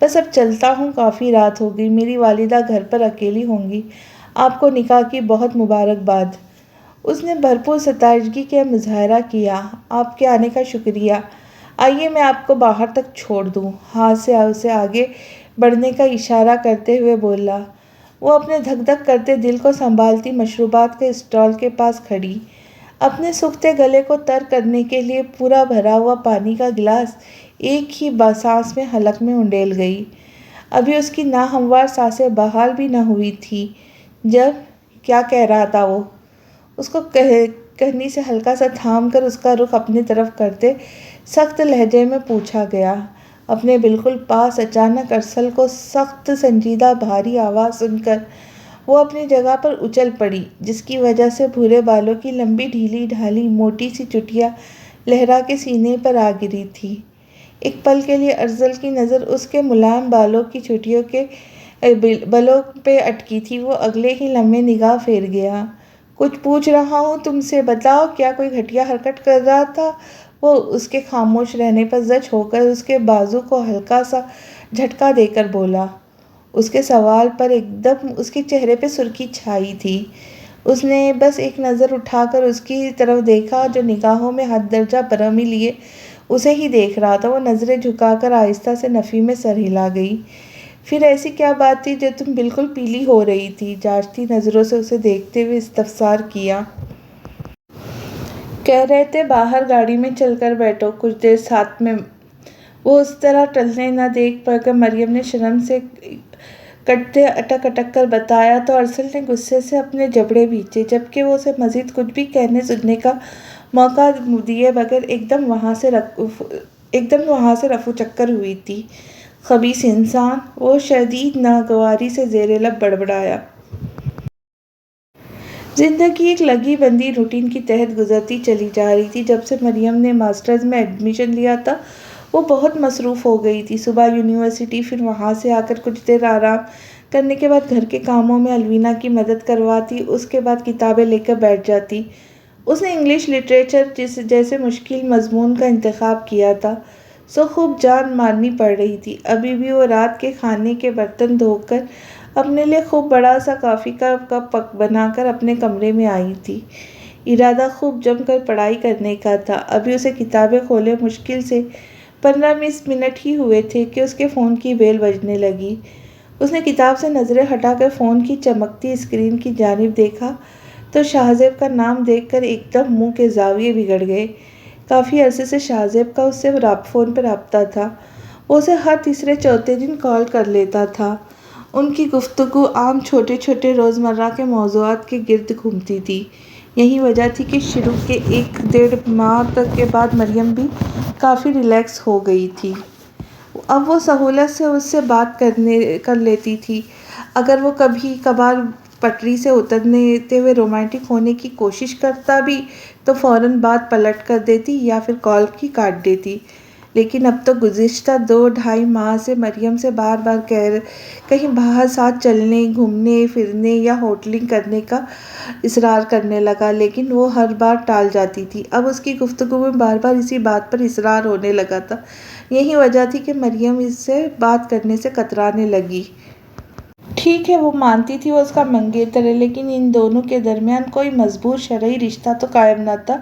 بس اب چلتا ہوں، کافی رات ہو گئی، میری والدہ گھر پر اکیلی ہوں گی۔ آپ کو نکاح کی بہت مبارکباد۔ اس نے بھرپور ستائشگی کا مظاہرہ کیا۔ آپ کے آنے کا شکریہ۔ آئیے میں آپ کو باہر تک چھوڑ دوں۔ ہاتھ سے اسے آگے بڑھنے کا اشارہ کرتے ہوئے بولا۔ وہ اپنے دھک دھک کرتے دل کو سنبھالتی مشروبات کے اسٹال کے پاس کھڑی، اپنے سوکھتے گلے کو تر کرنے کے لیے پورا بھرا ہوا پانی کا گلاس ایک ہی سانس میں حلق میں انڈیل گئی۔ ابھی اس کی ناہموار سانسیں بحال بھی نہ ہوئی تھیں جب کیا کہہ رہا تھا وہ؟ اس کو کہنی سے ہلکا سا تھام کر اس کا رخ اپنی طرف کرتے سخت لہجے میں پوچھا گیا۔ اپنے بالکل پاس اچانک ارسل کو سخت سنجیدہ بھاری آواز سن کر وہ اپنی جگہ پر اچھل پڑی، جس کی وجہ سے بھورے بالوں کی لمبی ڈھیلی ڈھالی موٹی سی چٹیاں لہرا کے سینے پر آ گری تھی۔ ایک پل کے لیے ارسل کی نظر اس کے ملائم بالوں کی چٹیوں کے بلوں پہ اٹکی تھی۔ وہ اگلے ہی لمحے نگاہ پھیر گیا۔ کچھ پوچھ رہا ہوں تم سے، بتاؤ، کیا کوئی گھٹیا حرکت کر رہا تھا؟ وہ اس کے خاموش رہنے پر زچ ہو کر اس کے بازو کو ہلکا سا جھٹکا دے کر بولا۔ اس کے سوال پر ایک دم اس کے چہرے پہ سرخی چھائی تھی۔ اس نے بس ایک نظر اٹھا کر اس کی طرف دیکھا، جو نگاہوں میں حد درجہ برہمی لیے اسے ہی دیکھ رہا تھا۔ وہ نظریں جھکا کر آہستہ سے نفی میں سر ہلا گئی۔ پھر ایسی کیا بات تھی جو تم بالکل پیلی ہو رہی تھی؟ جانچتی نظروں سے اسے دیکھتے ہوئے استفسار کیا۔ کہہ رہے تھے باہر گاڑی میں چل کر بیٹھو، کچھ دیر ساتھ میں۔ وہ اس طرح ٹلنے نہ دیکھ پا کر مریم نے شرم سے کٹتے اٹک اٹک کر بتایا تو ارسل نے غصے سے اپنے جبڑے بھینچے، جبکہ وہ اسے مزید کچھ بھی کہنے سننے کا موقع دیے بغیر ایک دم وہاں سے رفو چکر ہوئی تھی۔ خبیث انسان، وہ شدید ناگواری سے زیر لب بڑبڑایا۔ زندگی ایک لگی بندی روٹین کے تحت گزرتی چلی جا رہی تھی۔ جب سے مریم نے ماسٹرز میں ایڈمیشن لیا تھا وہ بہت مصروف ہو گئی تھی۔ صبح یونیورسٹی، پھر وہاں سے آ کر کچھ دیر آرام کرنے کے بعد گھر کے کاموں میں الوینا کی مدد کرواتی، اس کے بعد کتابیں لے کر بیٹھ جاتی۔ اس نے انگلش لٹریچر جیسے مشکل مضمون کا انتخاب کیا تھا، سو خوب جان مارنی پڑ رہی تھی۔ ابھی بھی وہ رات کے کھانے کے برتن دھو کر اپنے لیے خوب بڑا سا کافی کا کپ بنا کر اپنے کمرے میں آئی تھی۔ ارادہ خوب جم کر پڑھائی کرنے کا تھا۔ ابھی اسے کتابیں کھولے مشکل سے 15-20 منٹ ہی ہوئے تھے کہ اس کے فون کی بیل بجنے لگی۔ اس نے کتاب سے نظریں ہٹا کر فون کی چمکتی اسکرین کی جانب دیکھا تو شاہزیب کا نام دیکھ کر ایک دم منہ کے زاویے بگڑ گئے۔ کافی عرصے سے شاہزیب کا اس سے فون پر رابطہ تھا۔ وہ اسے ہر تیسرے چوتھے دن کال کر لیتا تھا۔ ان کی گفتگو عام چھوٹے چھوٹے روزمرہ کے موضوعات کے گرد گھومتی تھی۔ یہی وجہ تھی کہ شروع کے 1-1.5 ماہ کے بعد مریم بھی کافی ریلیکس ہو گئی تھی۔ اب وہ سہولت سے اس سے بات کر لیتی تھی۔ اگر وہ کبھی کبھار پٹری سے اترتے ہوئے رومانٹک ہونے کی کوشش کرتا بھی تو فوراً بات پلٹ کر دیتی یا پھر کال ہی کاٹ دیتی۔ لیکن اب تو گزشتہ 2-2.5 ماہ سے مریم سے بار بار کہیں باہر ساتھ چلنے، گھومنے پھرنے یا ہوٹلنگ کرنے کا اصرار کرنے لگا، لیکن وہ ہر بار ٹال جاتی تھی۔ اب اس کی گفتگو میں بار بار اسی بات پر اصرار ہونے لگا تھا۔ یہی وجہ تھی کہ مریم اس سے بات کرنے سے کترانے لگی۔ ٹھیک ہے، وہ مانتی تھی وہ اس کا منگیتر ہے، لیکن ان دونوں کے درمیان کوئی مضبوط شرعی رشتہ تو قائم نہ تھا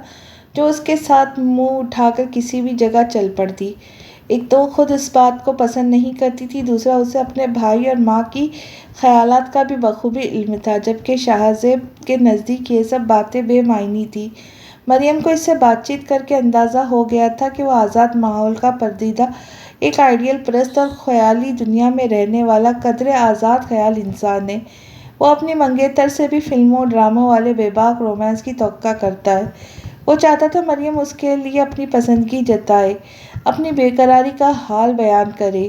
جو اس کے ساتھ منہ اٹھا کر کسی بھی جگہ چل پڑتی۔ ایک تو وہ خود اس بات کو پسند نہیں کرتی تھی، دوسرا اسے اپنے بھائی اور ماں کی خیالات کا بھی بخوبی علم تھا، جبکہ شاہزیب کے نزدیک یہ سب باتیں بے معنی تھیں۔ مریم کو اس سے بات چیت کر کے اندازہ ہو گیا تھا کہ وہ آزاد ماحول کا پسندیدہ، ایک آئیڈیل پرست اور خیالی دنیا میں رہنے والا قدرے آزاد خیال انسان ہے۔ وہ اپنی منگیتر سے بھی فلموں اور ڈراموں والے بے باک رومانس کی توقع کرتا ہے۔ وہ چاہتا تھا مریم اس کے لیے اپنی پسندگی جتائے، اپنی بے قراری کا حال بیان کرے،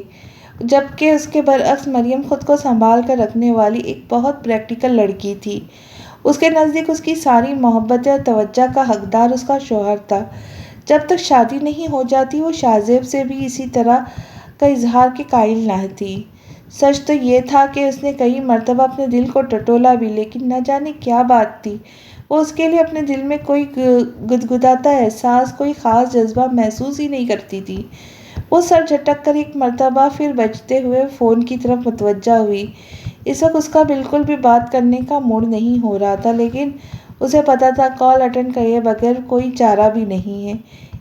جبکہ اس کے برعکس مریم خود کو سنبھال کر رکھنے والی ایک بہت پریکٹیکل لڑکی تھی۔ اس کے نزدیک اس کی ساری محبتیں اور توجہ کا حقدار اس کا شوہر تھا۔ جب تک شادی نہیں ہو جاتی وہ شاہزیب سے بھی اسی طرح کا اظہار کے قائل نہ تھی۔ سچ تو یہ تھا کہ اس نے کئی مرتبہ اپنے دل کو ٹٹولا بھی، لیکن نہ جانے کیا بات تھی، وہ اس کے لیے اپنے دل میں کوئی گدگداتا احساس، کوئی خاص جذبہ محسوس ہی نہیں کرتی تھی۔ وہ سر جھٹک کر ایک مرتبہ پھر بجتے ہوئے فون کی طرف متوجہ ہوئی۔ اس وقت اس کا بالکل بھی بات کرنے کا موڈ نہیں ہو رہا تھا، لیکن اسے پتا تھا کال اٹینڈ کیے بغیر کوئی چارہ بھی نہیں ہے،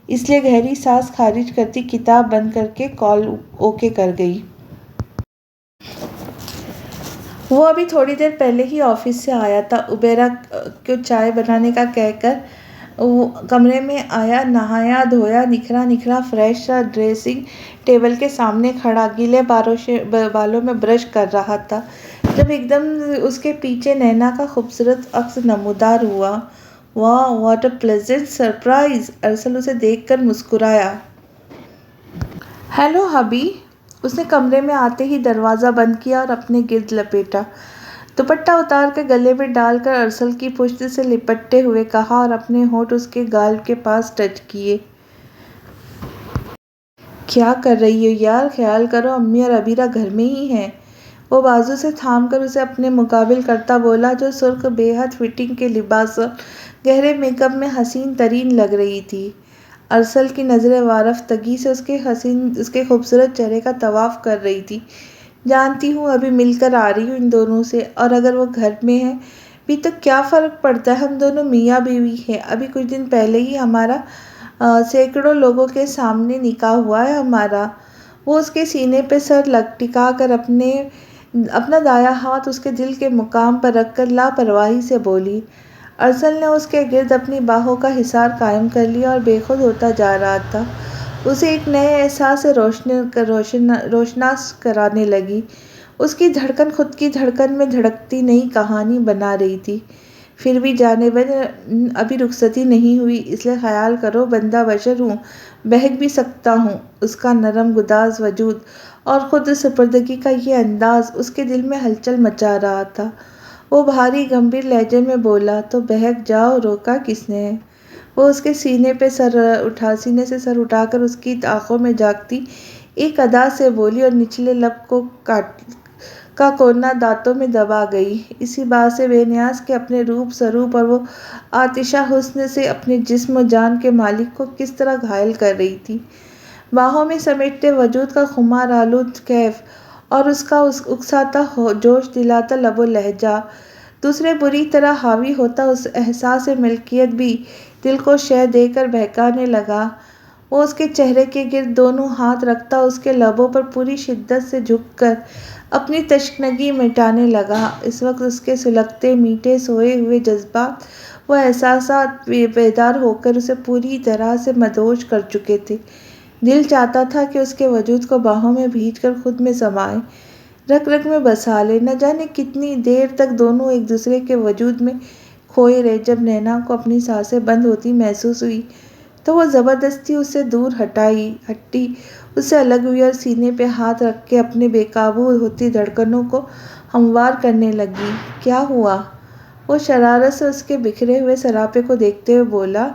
اس لیے گہری سانس خارج کرتی کتاب بند کر کے کال اوکے کر گئی۔ وہ ابھی تھوڑی دیر پہلے ہی آفس سے آیا تھا۔ عبیرہ کو چائے بنانے کا کہہ کر کمرے میں آیا، نہایا دھویا نکھرا فریش سا ڈریسنگ ٹیبل کے سامنے کھڑا گیلے بالوں میں برش کر رہا تھا، جب ایک دم اس کے پیچھے نینا کا خوبصورت عکس نمودار ہوا۔ واہ، واٹ اے پلیزنٹ سرپرائز! ارسل اسے دیکھ کر مسکرایا۔ ہیلو ہبی! اس نے کمرے میں آتے ہی دروازہ بند کیا اور اپنے گرد لپیٹا۔ دوپٹہ اتار کر گلے میں ڈال کر ارسل کی پشت سے لپٹتے ہوئے کہا اور اپنے ہونٹ اس کے گال کے پاس ٹچ کیے۔ کیا کر رہی ہو یار، خیال کرو امی اور عبیرہ گھر میں ہی ہیں۔ وہ بازو سے تھام کر اسے اپنے مقابل کرتا بولا، جو سرخ بے حد فٹنگ کے لباس اور گہرے میک اپ میں حسین ترین لگ رہی تھی۔ ارسل کی نظریں وارفتگی سے اس کے خوبصورت چہرے کا طواف کر رہی تھی۔ جانتی ہوں، ابھی مل کر آ رہی ہوں ان دونوں سے، اور اگر وہ گھر میں ہیں بھی تو کیا فرق پڑتا ہے، ہم دونوں میاں بیوی ہیں۔ ابھی کچھ دن پہلے ہی ہمارا سینکڑوں لوگوں کے سامنے نکاح ہوا ہے ہمارا۔ وہ اس کے سینے پہ سر ٹکا کر اپنا دایاں ہاتھ اس کے دل کے مقام پر رکھ کر لاپرواہی سے بولی۔ ارسل نے اس کے گرد اپنی باہوں کا حصار قائم کر لیا اور بے خود ہوتا جا رہا تھا۔ اسے ایک نئے احساس سے روشناس کرانے لگی۔ اس کی دھڑکن خود کی دھڑکن میں دھڑکتی نئی کہانی بنا رہی تھی۔ پھر بھی جانے من ابھی رخصتی نہیں ہوئی، اس لیے خیال کرو بندہ بشر ہوں، بہک بھی سکتا ہوں۔ اس کا نرم گداز وجود اور خود سپردگی کا یہ انداز اس کے دل میں ہلچل مچا رہا تھا۔ وہ بھاری گمبھیر لہجے میں بولا، تو بہک جاؤ، روکا کس نے ہے؟ وہ اس کے سینے سے سر اٹھا کر اس کی آنکھوں میں جھانکتی ایک ادا سے بولی اور نچلے لب کا کونا دانتوں میں دبا گئی، اسی بات سے بے نیاز کہ اپنے روپ سروپ اور وہ آتشہ حسن سے اپنے جسم و جان کے مالک کو کس طرح گھائل کر رہی تھی۔ باہوں میں سمیٹے وجود کا خمار آلود کیف اور اس کا اکساتا جوش دلاتا لب و لہجہ، دوسرے بری طرح حاوی ہوتا اس احساس ملکیت بھی دل کو شہ دے کر بہکانے لگا۔ وہ اس کے چہرے کے گرد دونوں ہاتھ رکھتا اس کے لبوں پر پوری شدت سے جھک کر اپنی تشنگی مٹانے لگا۔ اس وقت اس کے سلگتے میٹھے سوئے ہوئے جذبات و احساسات بیدار ہو کر اسے پوری طرح سے مدہوش کر چکے تھے۔ دل چاہتا تھا کہ اس کے وجود کو باہوں میں بھینچ کر خود میں سمائے، رگ رگ میں بسا لے۔ نہ جانے کتنی دیر تک دونوں ایک دوسرے کے وجود میں کھوئے رہے۔ جب نینا کو اپنی سانسیں بند ہوتی محسوس ہوئی تو وہ زبردستی اس سے دور ہٹی، اس سے الگ ہوئی اور سینے پہ ہاتھ رکھ کے اپنے بے قابو ہوتی دھڑکنوں کو ہموار کرنے لگی۔ کیا ہوا؟ وہ شرارت سے اس کے بکھرے ہوئے سراپے کو دیکھتے ہوئے بولا،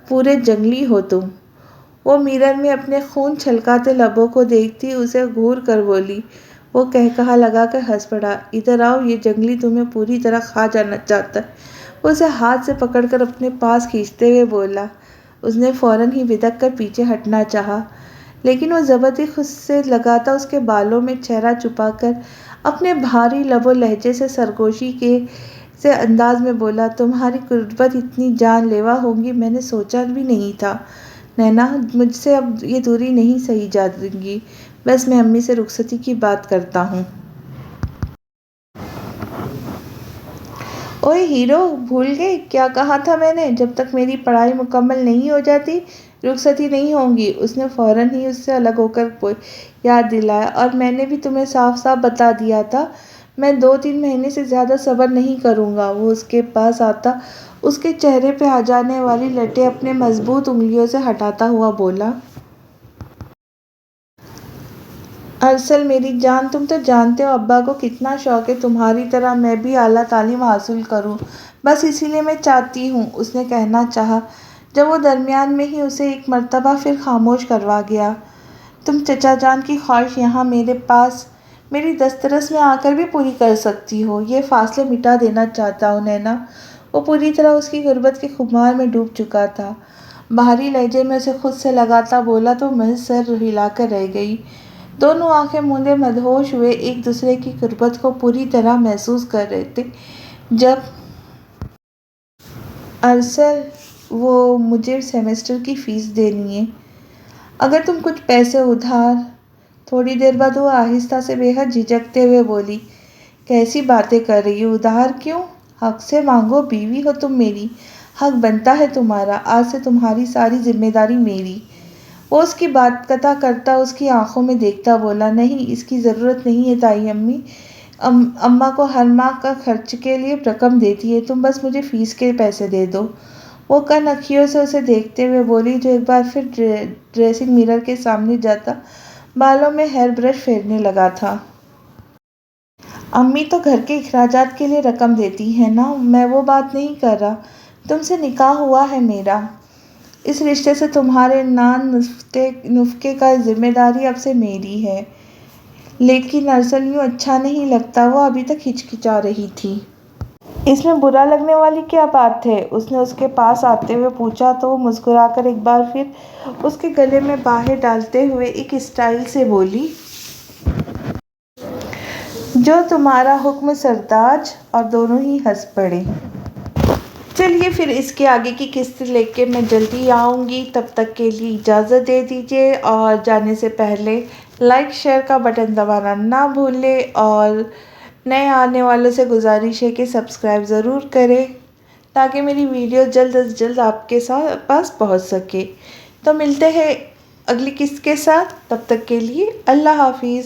پورے جنگلی ہو تم۔ وہ میرر میں اپنے خون چھلکاتے لبوں کو دیکھتی اسے گھور کر بولی۔ وہ قہقہا لگا کر ہنس پڑا، ادھر آؤ، یہ جنگلی تمہیں پوری طرح کھا جانا چاہتا ہے۔ وہ اسے ہاتھ سے پکڑ کر اپنے پاس کھینچتے ہوئے بولا۔ اس نے فوراً ہی بدک کر پیچھے ہٹنا چاہا، لیکن وہ زبردستی خود سے لگاتا اس کے بالوں میں چہرہ چھپا کر اپنے بھاری لب و لہجے سے سرگوشی سے انداز میں بولا، تمہاری قربت اتنی جان لیوا ہوگی میں نے سوچا بھی نہیں تھا۔ نینا، مجھ سے اب یہ دوری نہیں سہی جائے گی، بس میں امی سے رخصتی کی بات کرتا ہوں۔ اوئے ہیرو، بھول گئی کیا کہا تھا میں نے؟ جب تک میری پڑھائی مکمل نہیں ہو جاتی رخصتی نہیں ہوگی۔ اس نے فوراً ہی اس سے الگ ہو کر یاد دلایا، اور میں نے بھی تمہیں صاف صاف بتا دیا تھا، میں 2-3 مہینے سے زیادہ صبر نہیں کروں گا۔ وہ اس کے پاس آتا اس کے چہرے پہ آ جانے والی لٹیں اپنے مضبوط انگلیوں سے ہٹاتا ہوا بولا، ارسل میری جان، تم تو جانتے ہو ابا کو کتنا شوق ہے تمہاری طرح میں بھی اعلیٰ تعلیم حاصل کروں، بس اسی لیے میں چاہتی ہوں۔ اس نے کہنا چاہا جب وہ درمیان میں ہی اسے ایک مرتبہ پھر خاموش کروا گیا۔ تم چچا جان کی خواہش یہاں میرے پاس میری دسترس میں آ کر بھی پوری کر سکتی ہو۔ یہ فاصلے مٹا دینا چاہتا ہوں نینا۔ وہ پوری طرح اس کی غربت کے خمار میں ڈوب چکا تھا۔ بھاری لہجے میں اسے خود سے لگاتا بولا تو محض سر ہلا کر رہ گئی۔ دونوں آنکھیں موندے مدہوش ہوئے ایک دوسرے کی قربت کو پوری طرح محسوس کر رہے تھے۔ جب ارسل، وہ مجھے سیمسٹر کی فیس دینی ہے، اگر تم کچھ پیسے ادھار۔ تھوڑی دیر بعد وہ آہستہ سے بے حد جھجکتے ہوئے بولی، کیسی باتیں کر رہی ہو؟ ادھار کیوں؟ حق سے مانگو، بیوی ہو تم میری، حق بنتا ہے تمہارا۔ آج سے تمہاری ساری ذمہ داری میری۔ وہ اس کی بات قطع کرتا اس کی آنکھوں میں دیکھتا بولا، نہیں، اس کی ضرورت نہیں ہے تائی امی، اماں کو ہر ماہ کا خرچ کے لیے رقم دیتی ہے، تم بس مجھے فیس کے پیسے دے دو۔ وہ کن اکھیوں سے اسے دیکھتے ہوئے بولی، جو ایک بار پھر ڈریسنگ میرر کے سامنے جاتا بالوں میں ہیئر برش پھیرنے لگا تھا۔ امی تو گھر کے اخراجات کے لیے رقم دیتی ہیں نا، میں وہ بات نہیں کر رہا۔ تم سے نکاح ہوا ہے میرا، اس رشتے سے تمہارے نان نفقے کا ذمہ داری اب سے میری ہے۔ لیکن ارسل یوں اچھا نہیں لگتا۔ وہ ابھی تک ہچکچا رہی تھی۔ اس میں برا لگنے والی کیا بات ہے؟ اس نے اس کے پاس آتے ہوئے پوچھا تو وہ مسکرا کر ایک بار پھر اس کے گلے میں باہیں ڈالتے ہوئے ایک اسٹائل سے بولی، جو تمہارا حکم سرتاج۔ اور دونوں ہی ہنس پڑے۔ چلیے پھر اس کے آگے کی قسط لے کے میں جلدی آؤں گی، تب تک کے لیے اجازت دے دیجیے، اور جانے سے پہلے لائک شیئر کا بٹن دبانا نہ بھولیں، اور نئے آنے والوں سے گزارش ہے کہ سبسکرائب ضرور کریں تاکہ میری ویڈیو جلد از جلد آپ کے پاس پہنچ سکے۔ تو ملتے ہیں اگلی قسط کے ساتھ، تب تک کے لیے اللہ حافظ۔